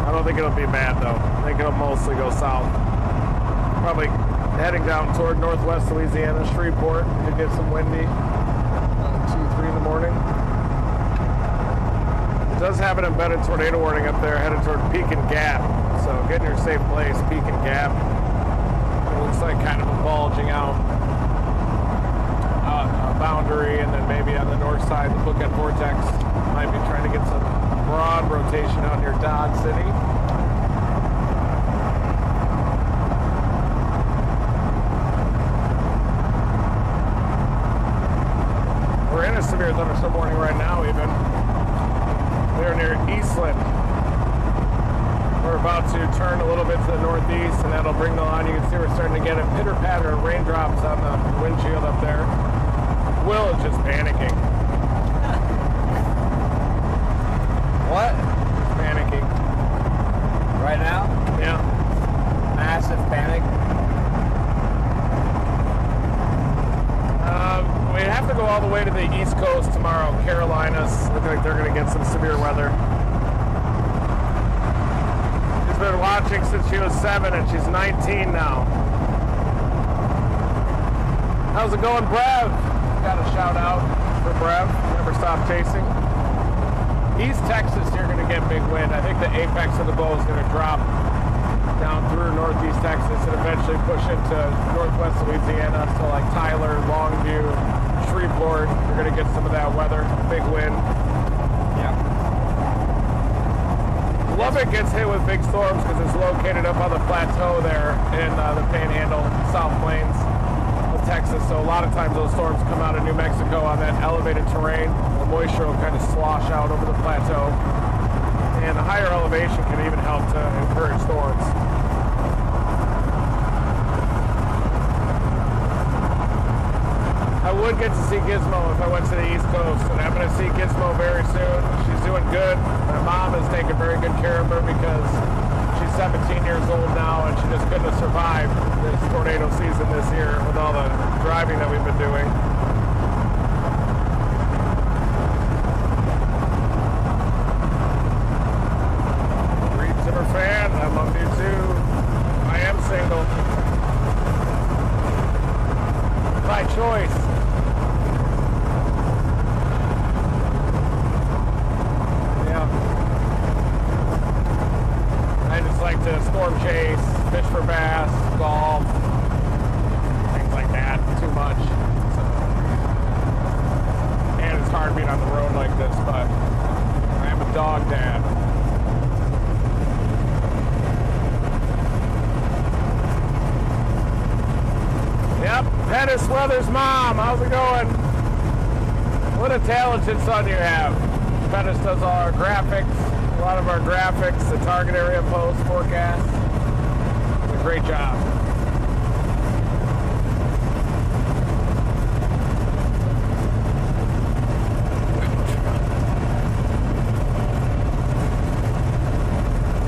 I don't think it'll be bad though. I think it'll mostly go south. Probably heading down toward northwest Louisiana, Shreveport, to get some windy. 2, 3 in the morning. It does have an embedded tornado warning up there headed toward Pekin Gap. So get in your safe place, Pekin Gap. It looks like kind of a bulging out boundary, and then maybe on the north side, the bookend vortex might be trying to get some broad rotation out near Dodge City. We're in a severe thunderstorm warning right now, even. We're near Eastland. We're about to turn a little bit to the northeast, and that'll bring the line. You can see we're starting to get a pitter-patter of raindrops on the windshield up there. Will is just panicking. What? Panicking. Right now? Yeah. Massive panic. We have to go all the way to the East Coast tomorrow. Carolinas look like they're going to get some severe weather. She's been watching since she was 7, and she's 19 now. How's it going, Brev? Got a shout out for Brev. Never stop chasing. East Texas, you're going to get big wind. I think the apex of the bow is going to drop down through northeast Texas and eventually push into northwest Louisiana, so like Tyler, Longview, Shreveport. You're going to get some of that weather, big wind. Yeah. Lubbock gets hit with big storms because it's located up on the plateau there in the Panhandle, South Plains of Texas. So a lot of times those storms come out of New Mexico on that elevated terrain. The moisture will kind of slosh out over the plateau. And a higher elevation can even help to encourage storms. I would get to see Gizmo if I went to the East Coast, and I'm going to see Gizmo very soon. She's doing good. My mom has taken very good care of her because she's 17 years old now, and she just couldn't have survived this tornado season this year with all the driving that we've been doing. Fan, I love you too. I am single. By choice. Yeah. I just like to storm chase, fish for bass, golf, things like that. Too much. So. And it's hard being on the road like this, but I am a dog dad. Yep, Pettis Weather's mom. How's it going? What a talented son you have. Pettis does all our graphics, a lot of our graphics, the target area posts, forecasts. It's a great job.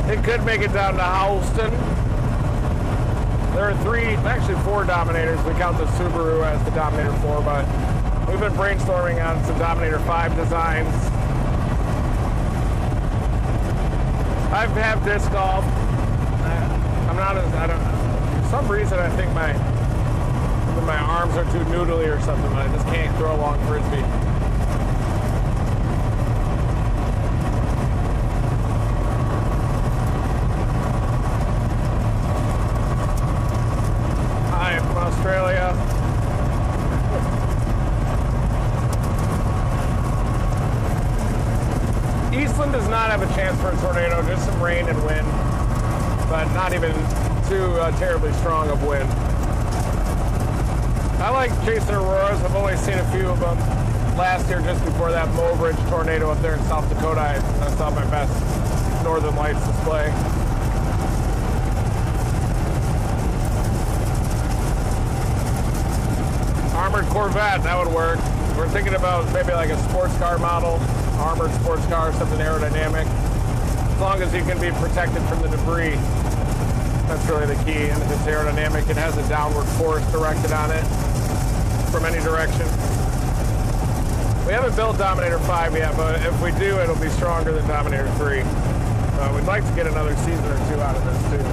It could make it down to Houston. There are 4 Dominators. We count the Subaru as the Dominator 4, but we've been brainstorming on some Dominator 5 designs. I have disc golf. For some reason I think my arms are too noodly or something, but I just can't throw a long frisbee. Australia. Eastland does not have a chance for a tornado, just some rain and wind, but not even too terribly strong of wind. I like chasing auroras. I've only seen a few of them. last year, just before that Mobridge tornado up there in South Dakota, I saw my best Northern Lights display. Armored Corvette, that would work. We're thinking about maybe like a sports car model, armored sports car, something aerodynamic. As long as you can be protected from the debris. That's really the key. And if it's aerodynamic, it has a downward force directed on it from any direction. We haven't built Dominator 5 yet, but if we do, it'll be stronger than Dominator 3. We'd like to get another season or two out of this too.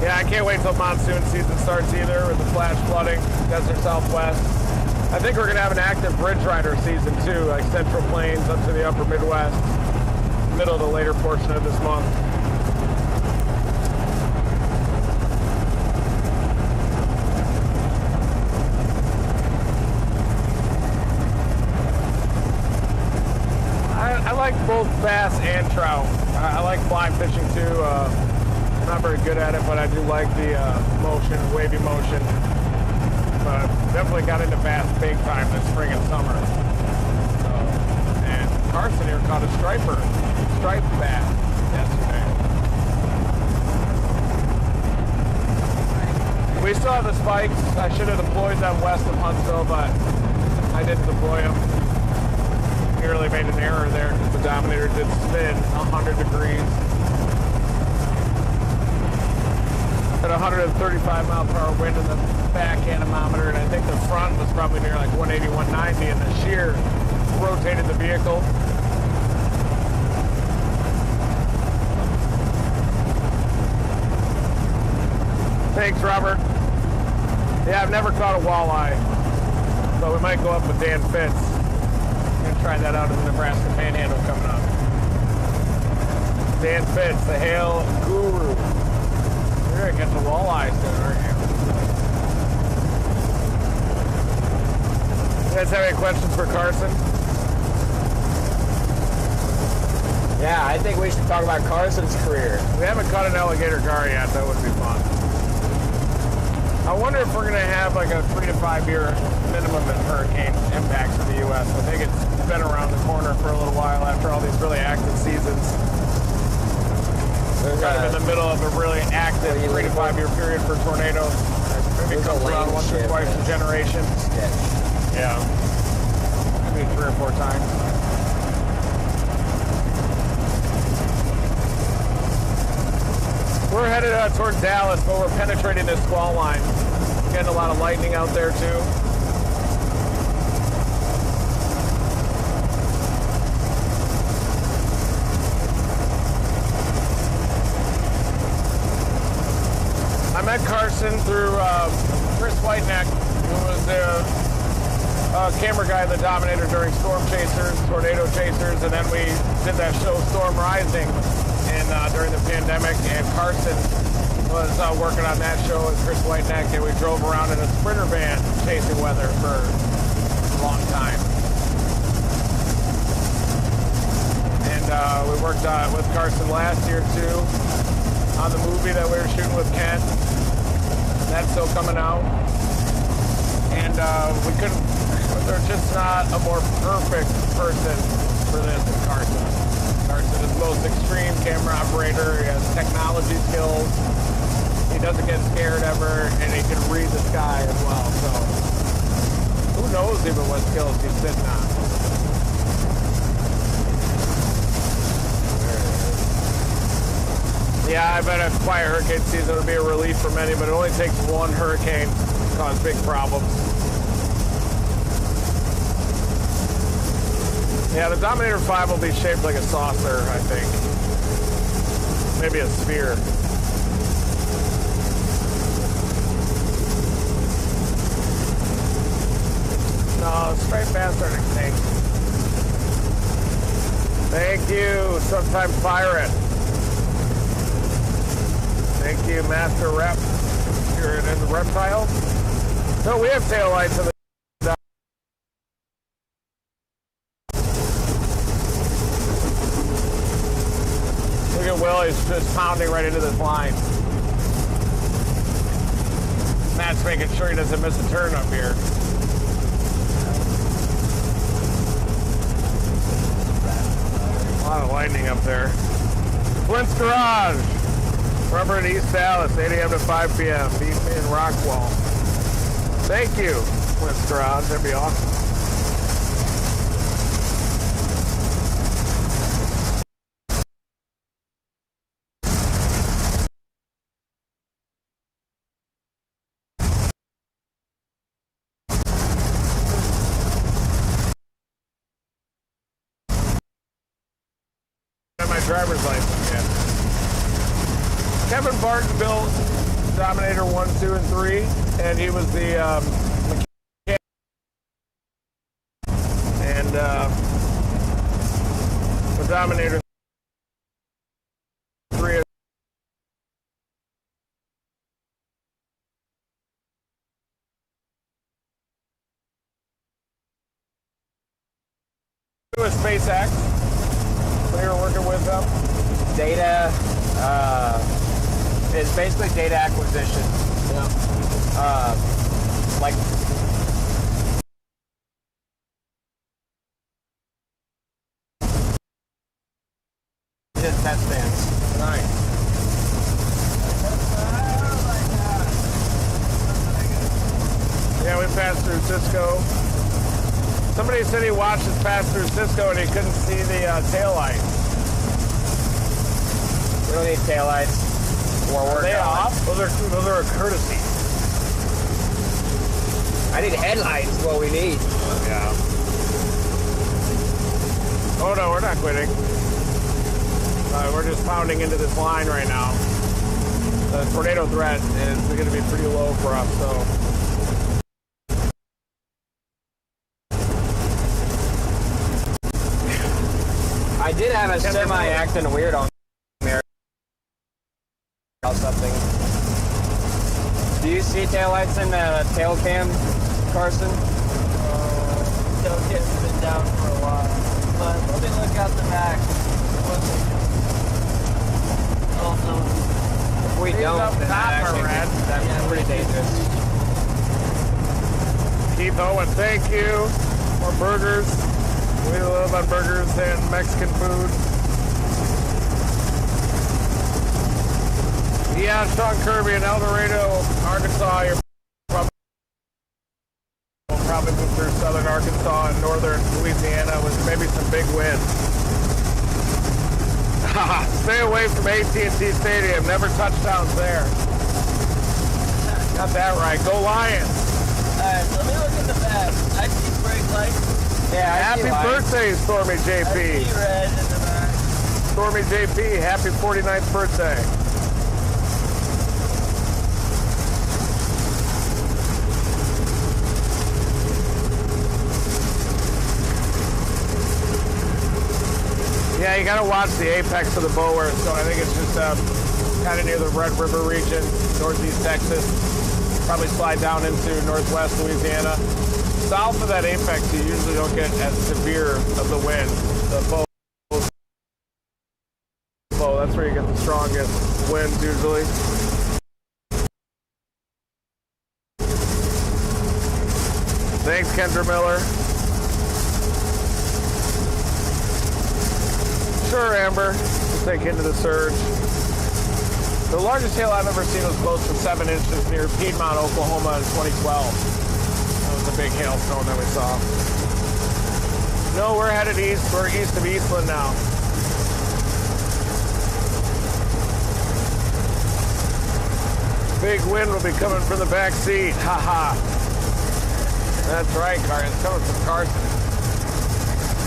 Yeah, I can't wait till monsoon season starts either with the flash flooding, desert Southwest. I think we're gonna have an active Bridge Rider season too, like Central Plains up to the upper Midwest, middle to later portion of this month. I like both bass and trout. I like fly fishing too. I'm not very good at it, but I do like the motion, wavy motion. But definitely got into bass big time this spring and summer. So, and Carson here caught a striped bass yesterday. We still have the spikes. I should have deployed them west of Huntsville, but I didn't deploy them. Nearly made an error there because the Dominator did spin 100 degrees. At 135 mile per hour wind in the back anemometer, and I think the front was probably near like 180, 190, and the shear rotated the vehicle. Thanks, Robert. Yeah, I've never caught a walleye, but we might go up with Dan Fitz. I'm gonna try that out in the Nebraska Panhandle coming up. Dan Fitz, the hail guru. You're gonna get the walleye soon, aren't you? You guys have any questions for Carson? Yeah, I think we should talk about Carson's career. We haven't caught an alligator gar yet. That would be fun. I wonder if we're gonna have like a 3 to 5 year minimum in hurricane impacts in the U.S. I think it's been around the corner for a little while after all these really active seasons. We're kind of in the middle of a really active 3 to 5 year period for tornadoes. Maybe comes around once or twice a generation. Yeah. Maybe 3 or 4 times. We're headed towards Dallas, but we're penetrating this squall line. Getting a lot of lightning out there too. I met Carson through Chris Whiteneck, who was the camera guy in the Dominator during Storm Chasers, Tornado Chasers, and then we did that show Storm Rising during the pandemic, and Carson was working on that show with Chris Whiteneck, and we drove around in a Sprinter van chasing weather for a long time. And we worked with Carson last year too on the movie that we were shooting with Kent. That's still coming out. And there's just not a more perfect person for this than Carson. Carson is the most extreme camera operator. He has technology skills. He doesn't get scared ever, and he can read the sky as well. So who knows even what skills he's sitting on. Yeah, I bet a quiet hurricane season would be a relief for many, but it only takes one hurricane to cause big problems. Yeah, the Dominator 5 will be shaped like a saucer, I think. Maybe a sphere. No, striped bass aren't extinct. Thank you. Sometimes pirate. Thank you, Master Rep. You're in the reptile. No, we have taillights in the. Look at Will. He's just pounding pounding right into this line. Matt's making sure he doesn't miss a turn up here. A lot of lightning up there. Flint's Garage. Rubber in East Dallas, 8 a.m. to 5 p.m. Meet me in Rockwall. Thank you, Flint's Garage. That'd be awesome. My driver's license yet. Kevin Barton built Dominator 1, 2, and 3, and he was the mechanic. And the Dominator 3 was SpaceX. We were working with them. Data is basically data acquisition. Like just test stands. Nice. Yeah, we passed through Cisco. Somebody said he watched us pass through Cisco and he couldn't see the tail lights. We don't need taillights. Are they off? Those are a courtesy. I need headlights. Is what we need. Yeah. Oh no, we're not quitting. We're just pounding into this line right now. The tornado threat is going to be pretty low for us, so. I did have a semi acting weird on there. Something. Do you see taillights in the tail cam, Carson? Tail cam's been down for a while. But let me look out the back. Also, If we don't, up then top that are red. that's pretty dangerous. Keith Owen, thank you. More burgers. We live on burgers and Mexican food. Yeah, Sean Kirby in El Dorado, Arkansas. You're probably move through southern Arkansas and northern Louisiana with maybe some big winds. Stay away from AT&T Stadium. Never touchdowns there. Got that right. Go Lions. alright, so let me look in the back. I see brake lights. Yeah, I Happy see lights. birthday, Stormy I JP. see red in the back. Stormy JP, happy 49th birthday. Yeah, you gotta watch the apex of the bower. So I think it's just kind of near the Red River region, northeast Texas. Probably slide down into northwest Louisiana. South of that apex, you usually don't get as severe of the wind. The bow, that's where you get the strongest winds usually. Thanks, Kendra Miller. Sure, Amber. We'll take into the surge. The largest hail I've ever seen was close to 7 inches near Piedmont, Oklahoma in 2012. That was a big hailstone that we saw. No, we're headed east. We're east of Eastland now. Big wind will be coming from the back seat. Ha ha. That's right, Carson. It's coming from Carson.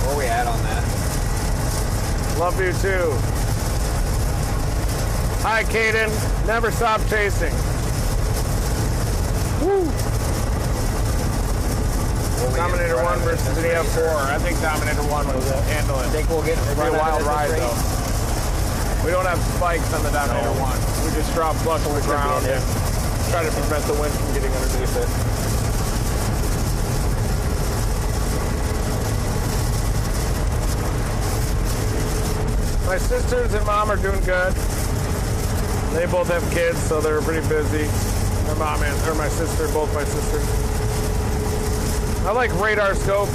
Where we at on that? Love you too. Hi, Caden. Never stop chasing. Woo. Dominator 1 versus the F4. I think Dominator 1 was handling. I think we'll get It'll be a wild ride, though. We don't have spikes on the Dominator 1. We just drop flush on the ground and try to prevent the wind from getting underneath it. My sisters and mom are doing good. They both have kids, so they're pretty busy. My mom and my sister, both my sisters. I like Radar Scope.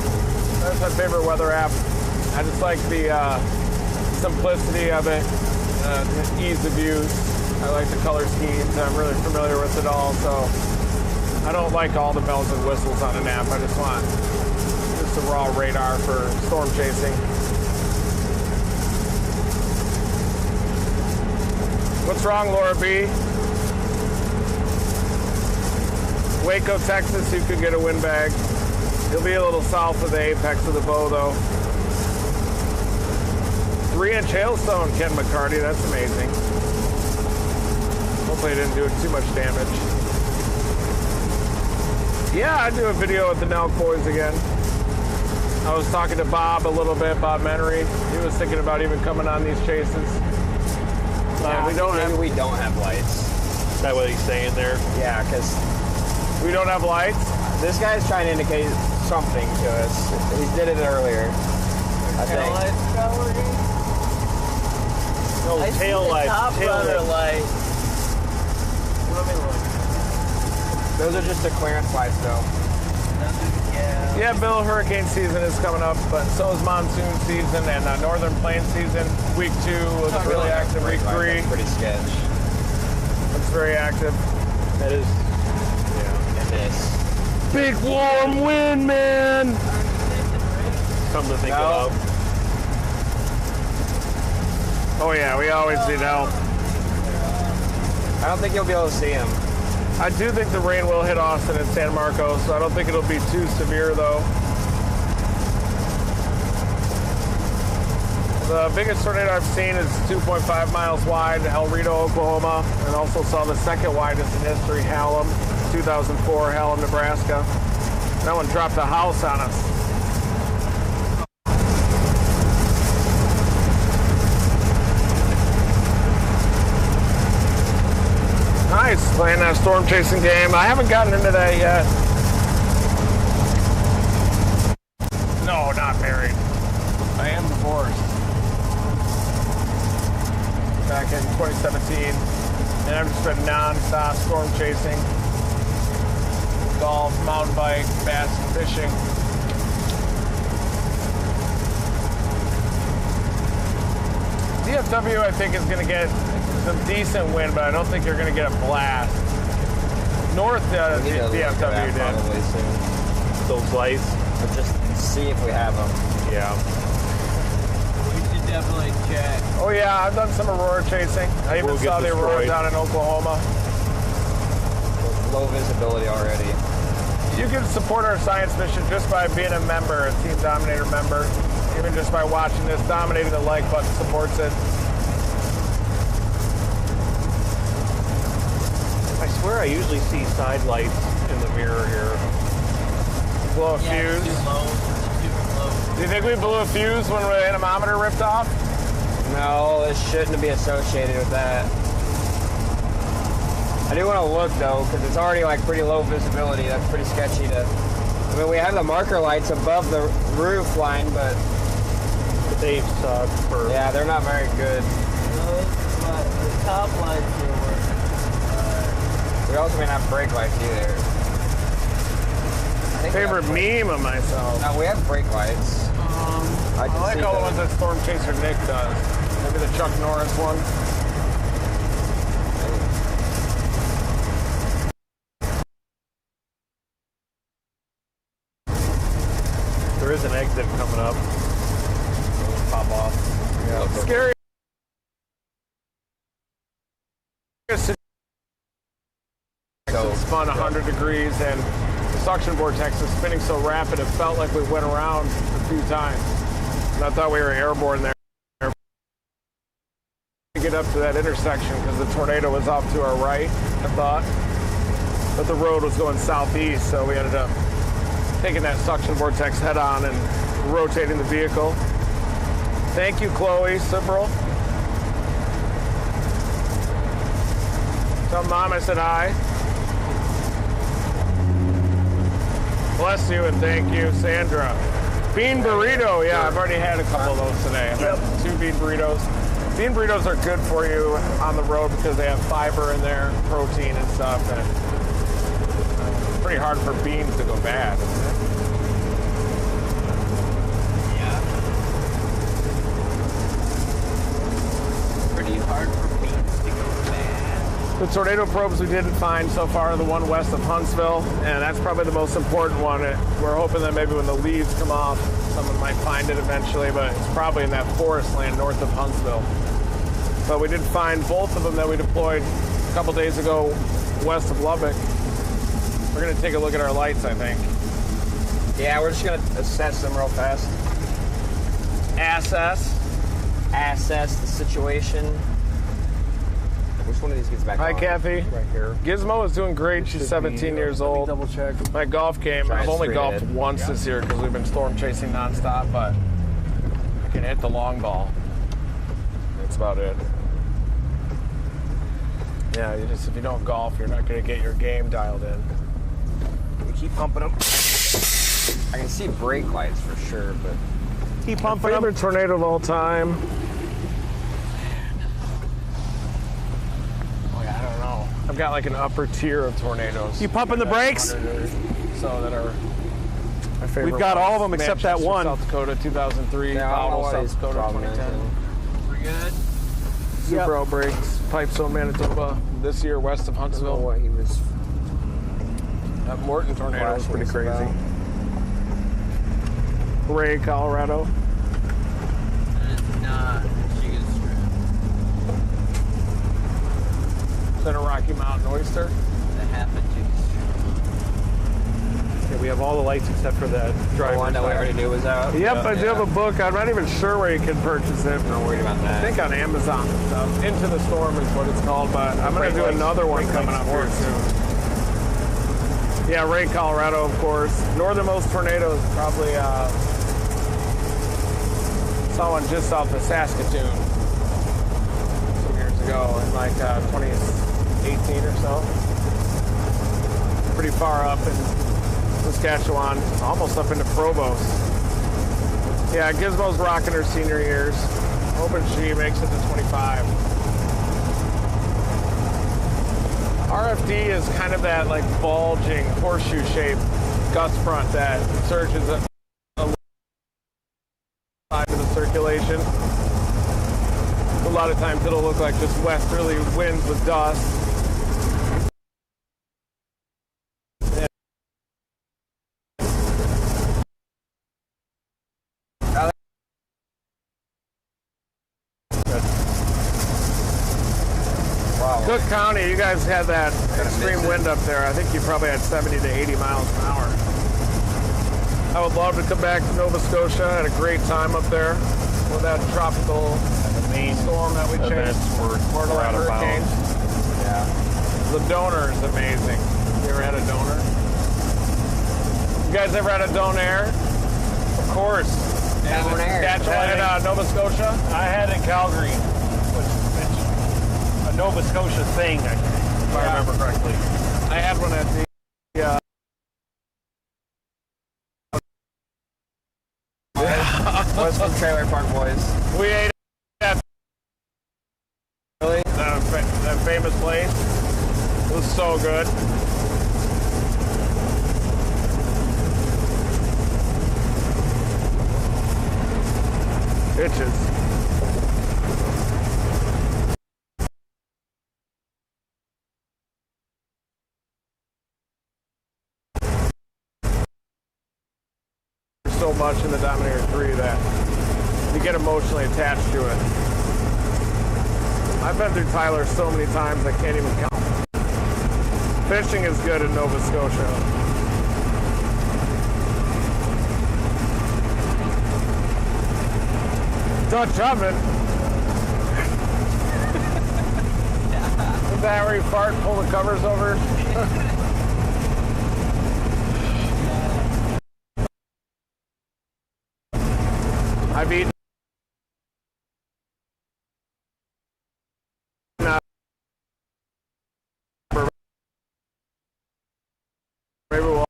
That's my favorite weather app. I just like the simplicity of it, the ease of use. I like the color schemes. I'm really familiar with it all, so I don't like all the bells and whistles on an app. I just want just a raw radar for storm chasing. What's wrong, Laura B? Waco, Texas, you could get a wind bag. You'll be a little south of the apex of the bow, though. 3-inch hailstone, Ken McCarty. That's amazing. Hopefully it didn't do too much damage. Yeah, I'd do a video with the Nelk boys again. I was talking to Bob a little bit, Bob Menery. He was thinking about even coming on these chases. Yeah, we don't have lights. Is that what he's saying there? Yeah, because We don't have lights? this guy's trying to indicate something to us. He did it earlier. I think. Lights not working? No, I see tail the lights. top Tail runner lights. light. Let me look. Those are just the clearance lights, though. Yeah. Yeah, Bill, hurricane season is coming up, but so is monsoon season and northern plains season. Week 2 was really active. Week 3, That's pretty sketch. it's very active. That is, And this. Big warm wind, man. something to think No. about. Oh yeah, we always need help. I don't think you'll be able to see him. I do think the rain will hit Austin and San Marcos, so I don't think it'll be too severe though. The biggest tornado I've seen is 2.5 miles wide, El Rito, Oklahoma, and also saw the second widest in history, Hallam, 2004, Hallam, Nebraska. That one dropped a house on us. Nice, playing that storm chasing game. I haven't gotten into that yet. No, not married. I am divorced. Back in 2017. And I've just been non-stop storm chasing. Golf, mountain bike, bass fishing. DFW, I think, is going to get some decent wind, but I don't think you're going to get a blast. North We need to look at DFW that did. probably soon. Those lights. But just see if we have them. Yeah. We should definitely check. Oh yeah, I've done some aurora chasing. I even We'll get saw the aurora destroyed. down in Oklahoma. Low visibility already. You can support our science mission just by being a member, a Team Dominator member. Even just by watching this, dominating the like button supports it. I swear I usually see side lights in the mirror here. Blow a Yeah, it's fuse. too low. It's too low. Do you think we blew a fuse when the anemometer ripped off? No, it shouldn't be associated with that. I do want to look though, because it's already like pretty low visibility. That's pretty sketchy to. I mean, we have the marker lights above the roof line, but They suck for. yeah, they're not very good. The top lights are working. We also may not have brake lights either. I think we have Favorite brake- meme of myself. No, we have brake lights. I I can like see all the those. ones that Storm Chaser Nick does. Maybe the Chuck Norris one. There is an exit coming up. It'll pop off. Yeah. Scary. So It spun 100 degrees and the suction vortex is spinning so rapid it felt like we went around a few times. And I thought we were airborne there. To get up to that intersection because the tornado was off to our right, I thought. But the road was going southeast, so we ended up taking that suction vortex head on and rotating the vehicle. Thank you, Chloe Sibrel. Tell Mom I said hi. Bless you and thank you, Sandra. Bean burrito, yeah, I've already had a couple of those today. I've had 2 bean burritos. Bean burritos are good for you on the road because they have fiber in there, protein and stuff, and it's pretty hard for beans to go bad. Pretty hard for beans to go bad. The tornado probes we didn't find so far are the one west of Huntsville, and that's probably the most important one. We're hoping that maybe when the leaves come off, someone might find it eventually, but it's probably in that forest land north of Huntsville. But we did find both of them that we deployed a couple days ago west of Lubbock. We're going to take a look at our lights, I think. Yeah, we're just gonna assess them real fast. Assess the situation. Which one of these gets back Hi, on? Kathy. Right here. Gizmo is doing great. She's 17 years old. Double check. My golf game, Try I've only straight golfed ahead. once this year because we've been storm chasing nonstop, but I can hit the long ball. That's about it. Yeah, if you don't golf, you're not going to get your game dialed in. We keep pumping them. I can see brake lights for sure, but Keep pumping. Favorite tornado of all time. Oh yeah, I don't know. I've got like an upper tier of tornadoes. You pumping the brakes? So that are my favorite. We've got all of ones. them except that Manchester, one. South Dakota 2003. yeah, I don't know Powell, what South his Dakota problem is. 2010. We're good. Super L brakes. Pipestone, Manitoba. This year west of I don't know Huntsville. what he was. That Morton tornado was pretty flashing us crazy. about. Ray, Colorado. That is not Chicken Strip. Center Rocky Mountain Oyster. That happened Chicken Strip. Yeah, we have all the lights except for that The driver's one that we light. already knew was out. Yep, I do have a book. I'm not even sure where you can purchase it. Not worried about I that. think on Amazon and stuff. Into the Storm is what it's called, but I'm going to do another one coming up here soon. Yeah, Ray, Colorado, of course. Northernmost tornadoes, probably saw one just south of Saskatoon some years ago in like 2018 or so. Pretty far up in Saskatchewan, almost up into Provost. Yeah, Gizmo's rocking her senior years. Hoping she makes it to 25. RFD is kind of that like bulging horseshoe shape gust front that surges a side of the circulation. A lot of times it'll look like just westerly winds with dust. Wow. Cook County, you guys had that extreme wind up there. I think you probably had 70 to 80 miles an hour. I would love to come back to Nova Scotia. I had a great time up there with that tropical storm that we chased. Borderline hurricanes. Yeah. The donor is amazing. You ever had a donor? You guys ever had a donair? Of course. Donair. Saskatchewan and Nova Scotia? I had in Calgary, which a Nova Scotia thing, I think, if I remember correctly. I had one at the West from Trailer Park Boys. we ate at Really? that famous place. It was so good. Itches. So much in the Dominator 3 that you get emotionally attached to it. I've been through Tyler so many times I can't even count. Fishing is good in Nova Scotia. Dutch oven. Is that where you fart and pull the covers over? I've eaten maybe we'll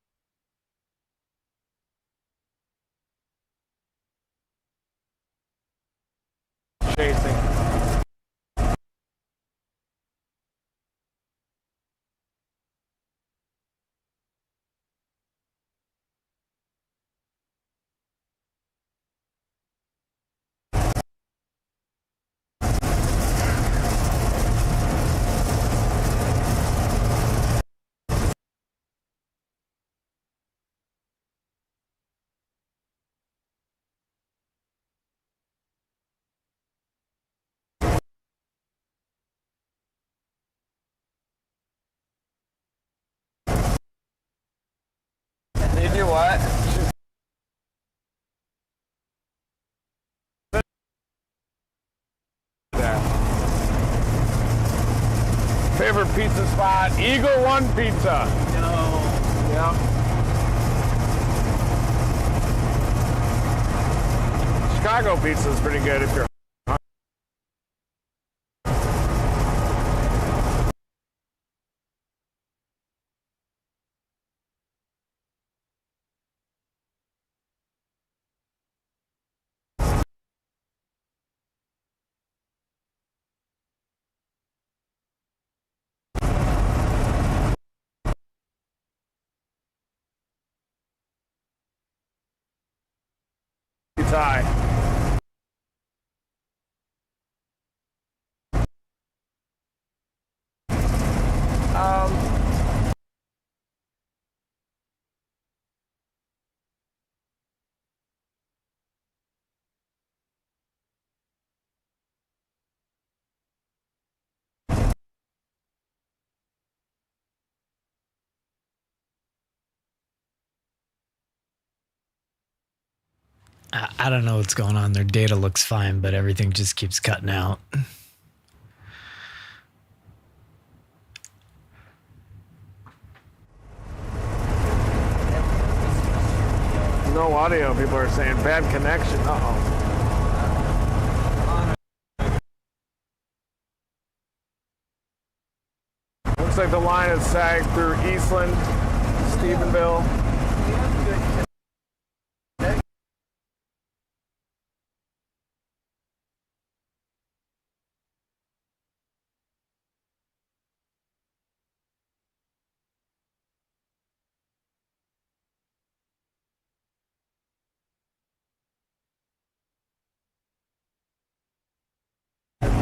chasing. what? Favorite pizza spot? Eagle One Pizza. No. Yep. Chicago pizza is pretty good if you're. Tie. I don't know what's going on. Their data looks fine, but everything just keeps cutting out. No audio, people are saying. Bad connection. Uh-oh. Looks like the line is sagged through Eastland, Stephenville.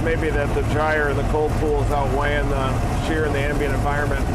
Maybe that the dryer and the cold pool is outweighing the shear in the ambient environment.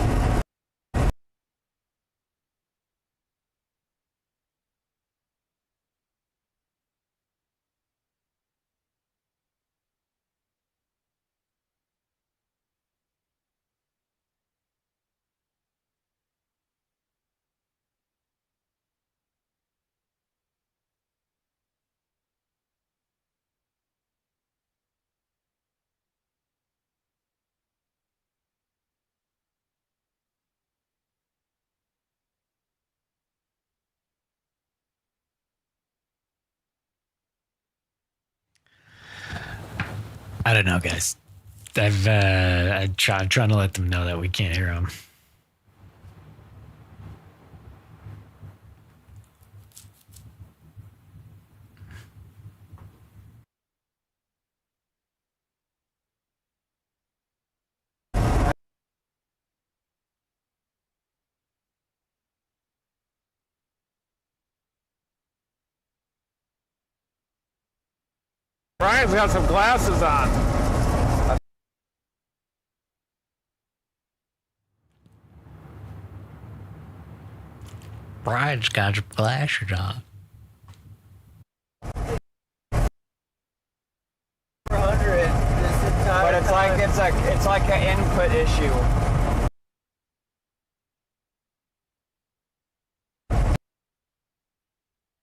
I don't know, guys. I'm trying to let them know that we can't hear them. Brian's got some glasses on. Brian's got some glasses on. 400. This entire But it's like an input issue.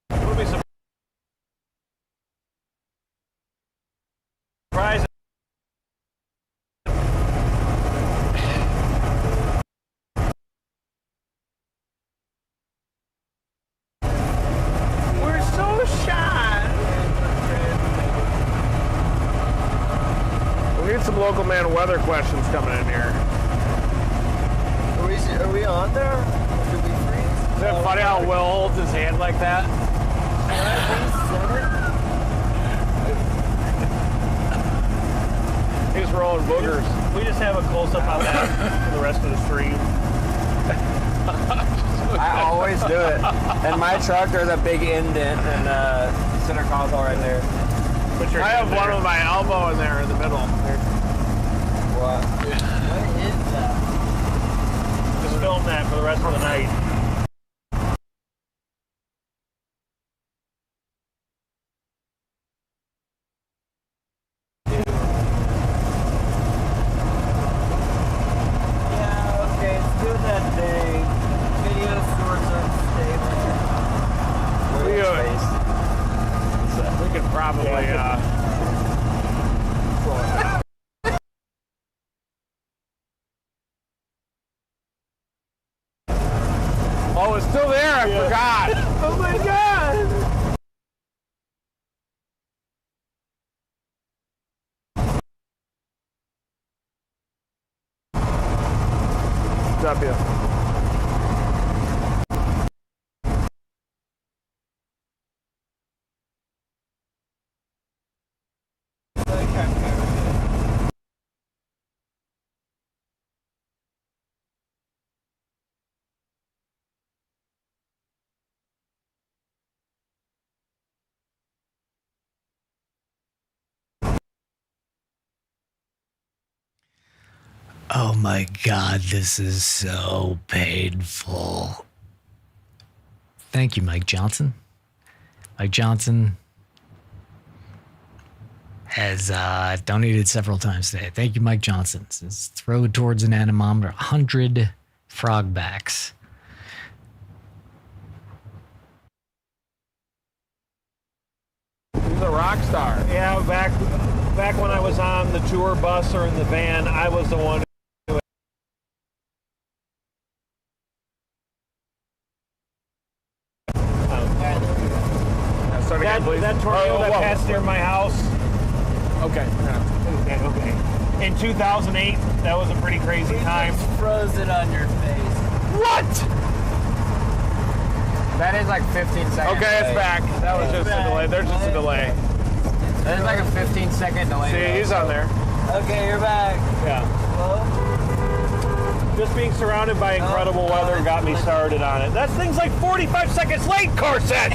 We'll be surprised. We're so shy. We need some local man weather questions coming in here. Are we on there? Did we freeze? Is it funny how Will holds his hand like that? He's rolling boogers. We just have a close-up on that for the rest of the stream. I always do it. In my truck, there's a big indent and center console right there. I have one with my elbow in there in the middle. What? What is that? Just film that for the rest of the night. Yeah, okay, it's doing that thing. Video source unstable. Oh, it's still there. I forgot. Oh my god! What's up, you? Oh my God, this is so painful. Thank you, Mike Johnson. Mike Johnson has donated several times today. Thank you, Mike Johnson. Says, throw towards an anemometer 100 frog backs. He's a rock star. Yeah, back when I was on the tour bus or in the van, I was the one who that tornado that passed near my house. Okay. Okay. In 2008, that was a pretty crazy time. Froze it on your face. What? That is like 15 seconds. Okay, it's back. That was just a delay. There's just a delay. There's like a 15-second delay. See, he's on there. Okay, you're back. Yeah. Hello? Just being surrounded by incredible weather got me started on it. That thing's like 45 seconds late, Carset!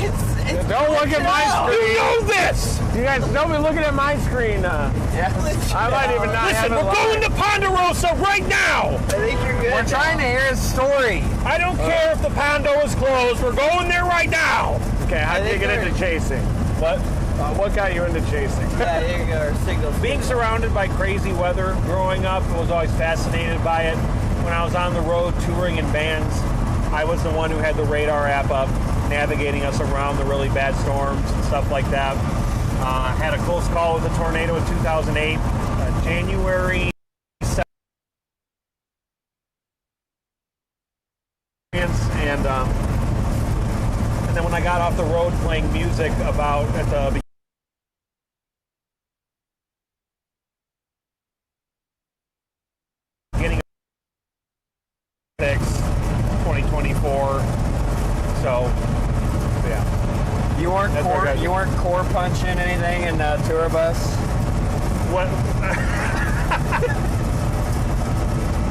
Don't look at my screen. You know this! You guys don't be looking at my screen. Yes. I might even not have Listen, it we're going to Ponderosa right now! I think you're good. We're trying to hear his story. I don't care if the Pondo is closed. We're going there right now! Okay, how'd you think get we're- into chasing? What? What got you into chasing? Yeah, here you go. Our signal's Being surrounded by crazy weather growing up, I was always fascinated by it. When I was on the road touring in bands, I was the one who had the radar app up, navigating us around the really bad storms and stuff like that. Had a close call with a tornado in 2008, January 7th. And then when I got off the road playing music about at the beginning of 2024, so yeah. You weren't That's what I got. you weren't core punching anything in the tour bus. What?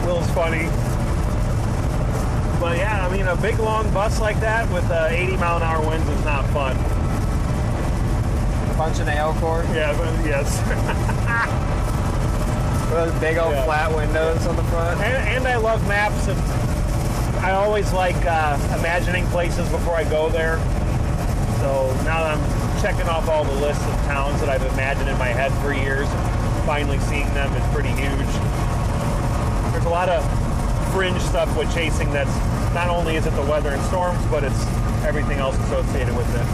Will's funny. But yeah, I mean, a big long bus like that with 80-mile-an-hour winds is not fun. Punching the L cord. Yeah, but yes. Those big old Yeah. flat windows on the front. And I love maps, and I always like imagining places before I go there. So now that I'm checking off all the lists of towns that I've imagined in my head for years, finally seeing them is pretty huge. There's a lot of fringe stuff with chasing that's not only is it the weather and storms, but it's everything else associated with it.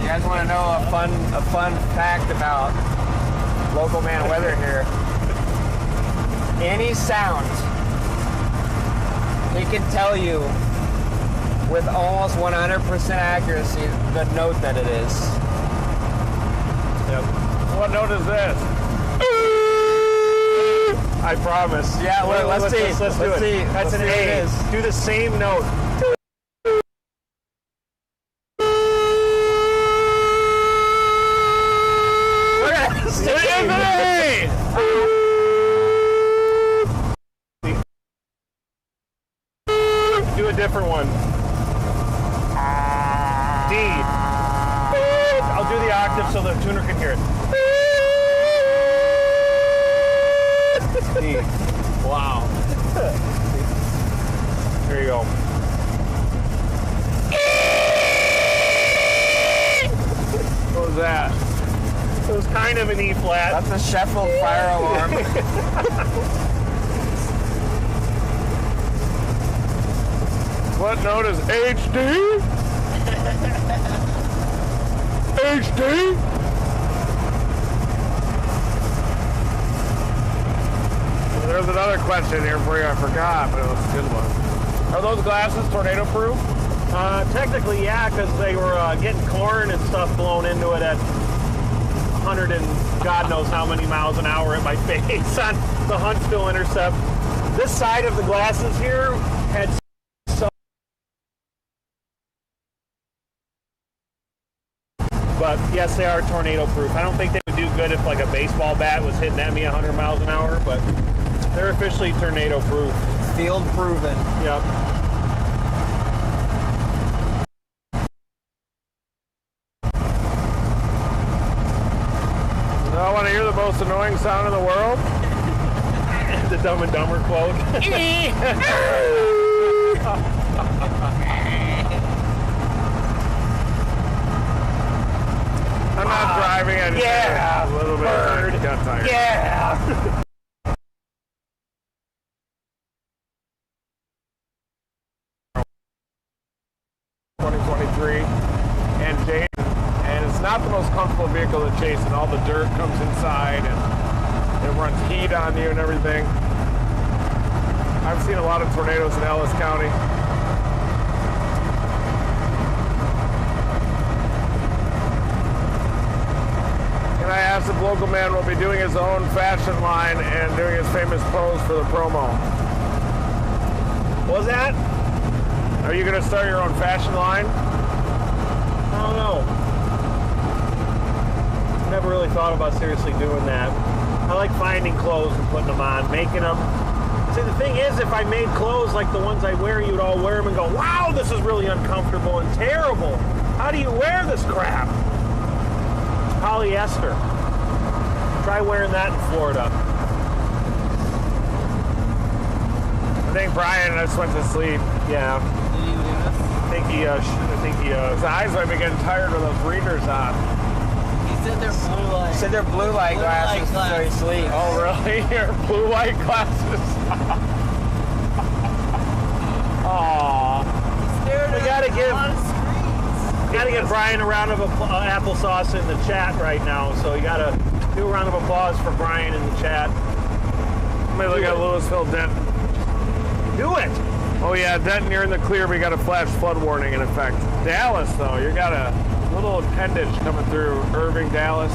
You guys want to know a fun fact about local man weather here? Any sound, he can tell you with almost 100% accuracy the note that it is. Yep. What note is this? I promise. Yeah, let's see. Let's do Let's it. see. That's Let's an see what it A. is. Do the same note. Look at that. It is an A! Do a different one. D. I'll do the octave so the tuner can hear it. D. Wow. There you go. What was that? It was kind of an E flat. That's a Sheffield fire alarm. What note is HD? HD? There's another question here for you. I forgot, but it was a good one. Are those glasses tornado proof? Technically, yeah, because they were getting corn and stuff blown into it at 100 and God knows how many miles an hour at my face on the Huntsville intercept. This side of the glasses here had some, but yes, they are tornado proof. I don't think they would do good if like a baseball bat was hitting at me 100 miles an hour, but they're officially tornado proof. Field proven. Yep. I want to hear the most annoying sound in the world. The Dumb and Dumber quote. I'm not driving. I just yeah, a little bit bird. got tired. Yeah. 2023 and Jane, and it's not the most comfortable vehicle to chase, and all the dirt comes inside and it runs heat on you and everything. I've seen a lot of tornadoes in Ellis County. And I asked if local man will be doing his own fashion line and doing his famous pose for the promo. What was that? Are you going to start your own fashion line? I don't know. Never really thought about seriously doing that. I like finding clothes and putting them on, making them. See, the thing is, if I made clothes like the ones I wear, you'd all wear them and go, wow, this is really uncomfortable and terrible. How do you wear this crap? Polyester. Try wearing that in Florida. I think Brian just went to sleep. Yeah. I think he His eyes might be getting tired with those readers on. He said they're blue light. Said they're blue light glasses, so he sleeps. Oh, really? Your blue light glasses. Aww. We gotta give Brian a round of applesauce in the chat right now. So you gotta do a round of applause for Brian in the chat. Let me look at Louisville, Denton. Do it. Oh yeah, Denton, you're in the clear. We got a flash flood warning in effect. Dallas, though, you got a little appendage coming through Irving, Dallas,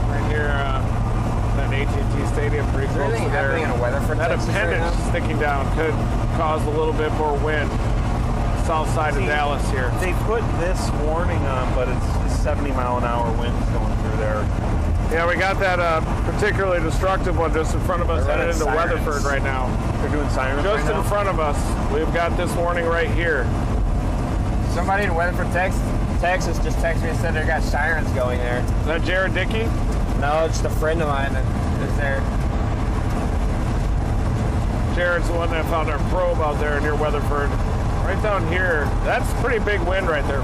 right here. That AT&T Stadium, pretty Is there close anything to there. happening in Weatherford, That Texas right appendage now? sticking down could cause a little bit more wind. South side of Dallas here. They put this warning on, but it's 70-mile-an-hour winds going through there. Yeah, we got that particularly destructive one just in front of us, They're headed into running sirens. Weatherford right now. They're doing sirens Just right in now. front of us, we've got this warning right here. Somebody in Weatherford, Texas just texted me and said they got sirens going there. Is that Jared Dickey? No, it's just a friend of mine that is there. Jared's the one that found our probe out there near Weatherford. Right down here, that's pretty big wind right there.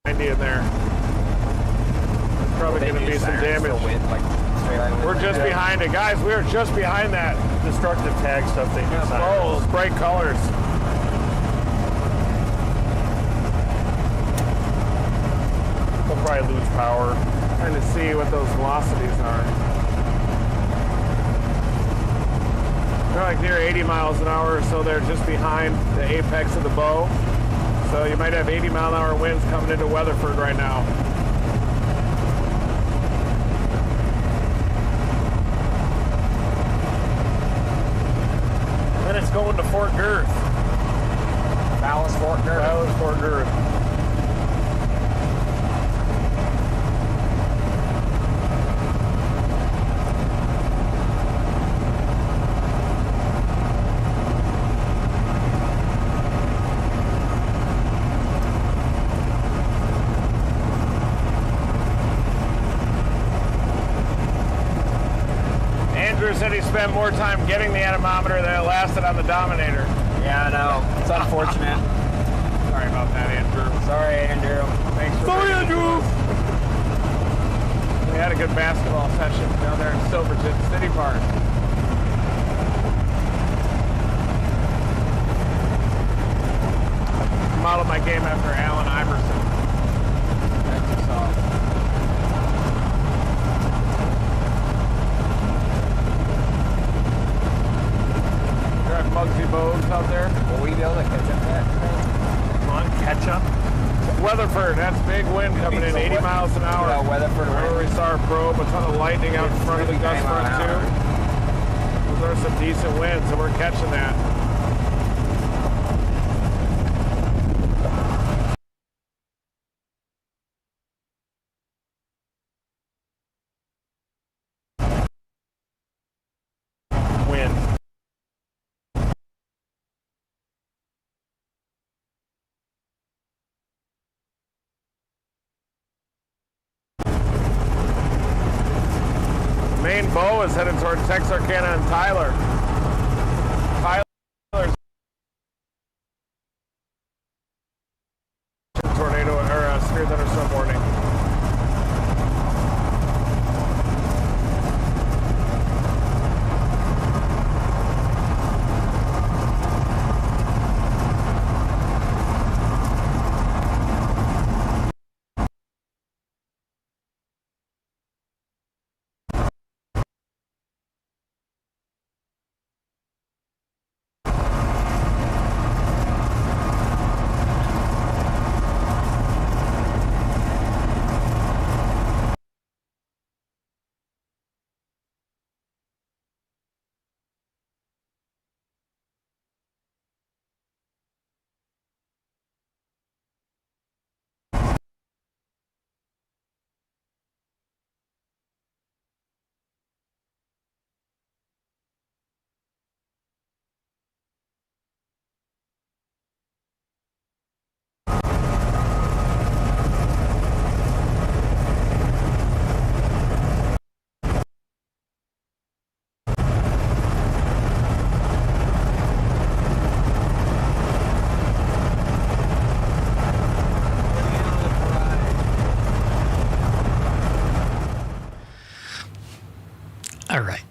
90 in there. There's probably going to be some damage. We're just behind it. Guys, we are just behind that. Destructive tag stuff they do. Oh, those bright colors. They'll probably lose power. Trying to see what those velocities are. They're like near 80 miles an hour or so. They're just behind the apex of the bow. So you might have 80-mile-an-hour winds coming into Weatherford right now. Then it's going to Fort Girth. Dallas, Fort Worth. Dallas, Fort Girth. Andrew said he spent more time getting the anemometer than it lasted on the Dominator. Yeah, I know. It's unfortunate. Sorry about that, Andrew. Sorry, Andrew. Thanks for Sorry, Andrew. We had a good basketball session down there in Silverton City Park. Modeled my game after Allen Iverson. As you saw. Mug out there? Will we be able to catch up to that today? Come on, catch up. Weatherford, that's big wind coming in, 80 miles an hour. Weatherford. Remember we saw our probe, a ton of lightning out in front of the gust front too. Those are some decent winds, and we're catching that. Wind. Main bow is headed toward Texarkana and Tyler. Tyler's tornado or severe thunderstorm warning. All right.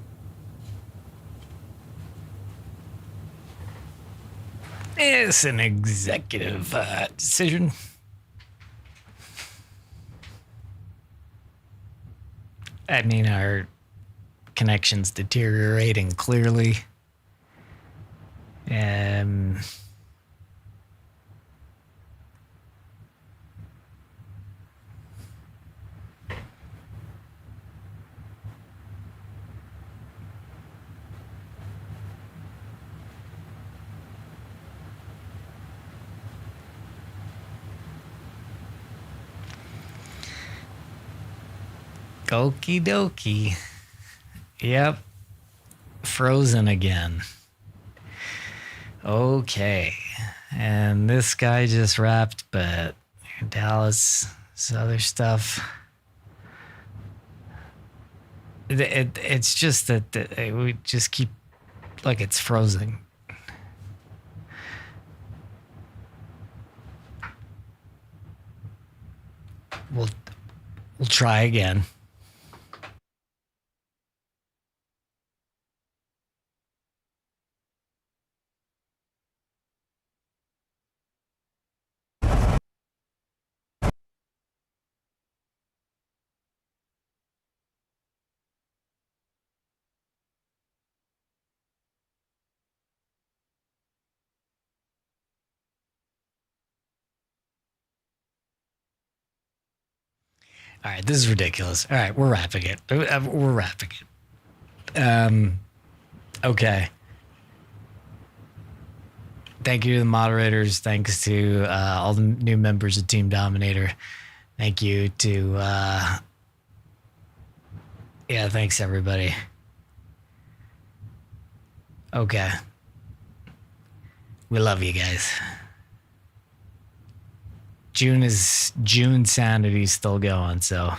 It's an executive decision. I mean, our connection's deteriorating clearly. Okie dokie. Yep. Frozen again. Okay. And this guy just wrapped, but Dallas, this other stuff. It's just that we just keep like it's frozen. We'll try again. All right, this is ridiculous. All right, we're wrapping it. We're wrapping it. Okay. Thank you to the moderators. Thanks to all the new members of Team Dominator. Thank you to, thanks everybody. Okay. We love you guys. June sanity's still going, so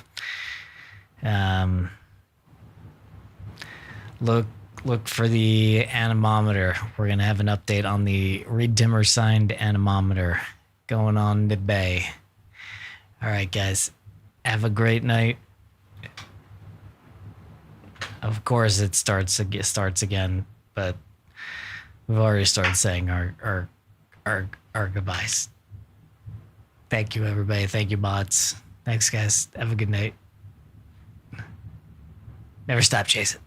look for the anemometer. We're gonna have an update on the Reed Timmer signed anemometer going on the bay. All right, guys, have a great night. Of course, it starts again, but we've already started saying our goodbyes. Thank you, everybody. Thank you, bots. Thanks, guys. Have a good night. Never stop chasing.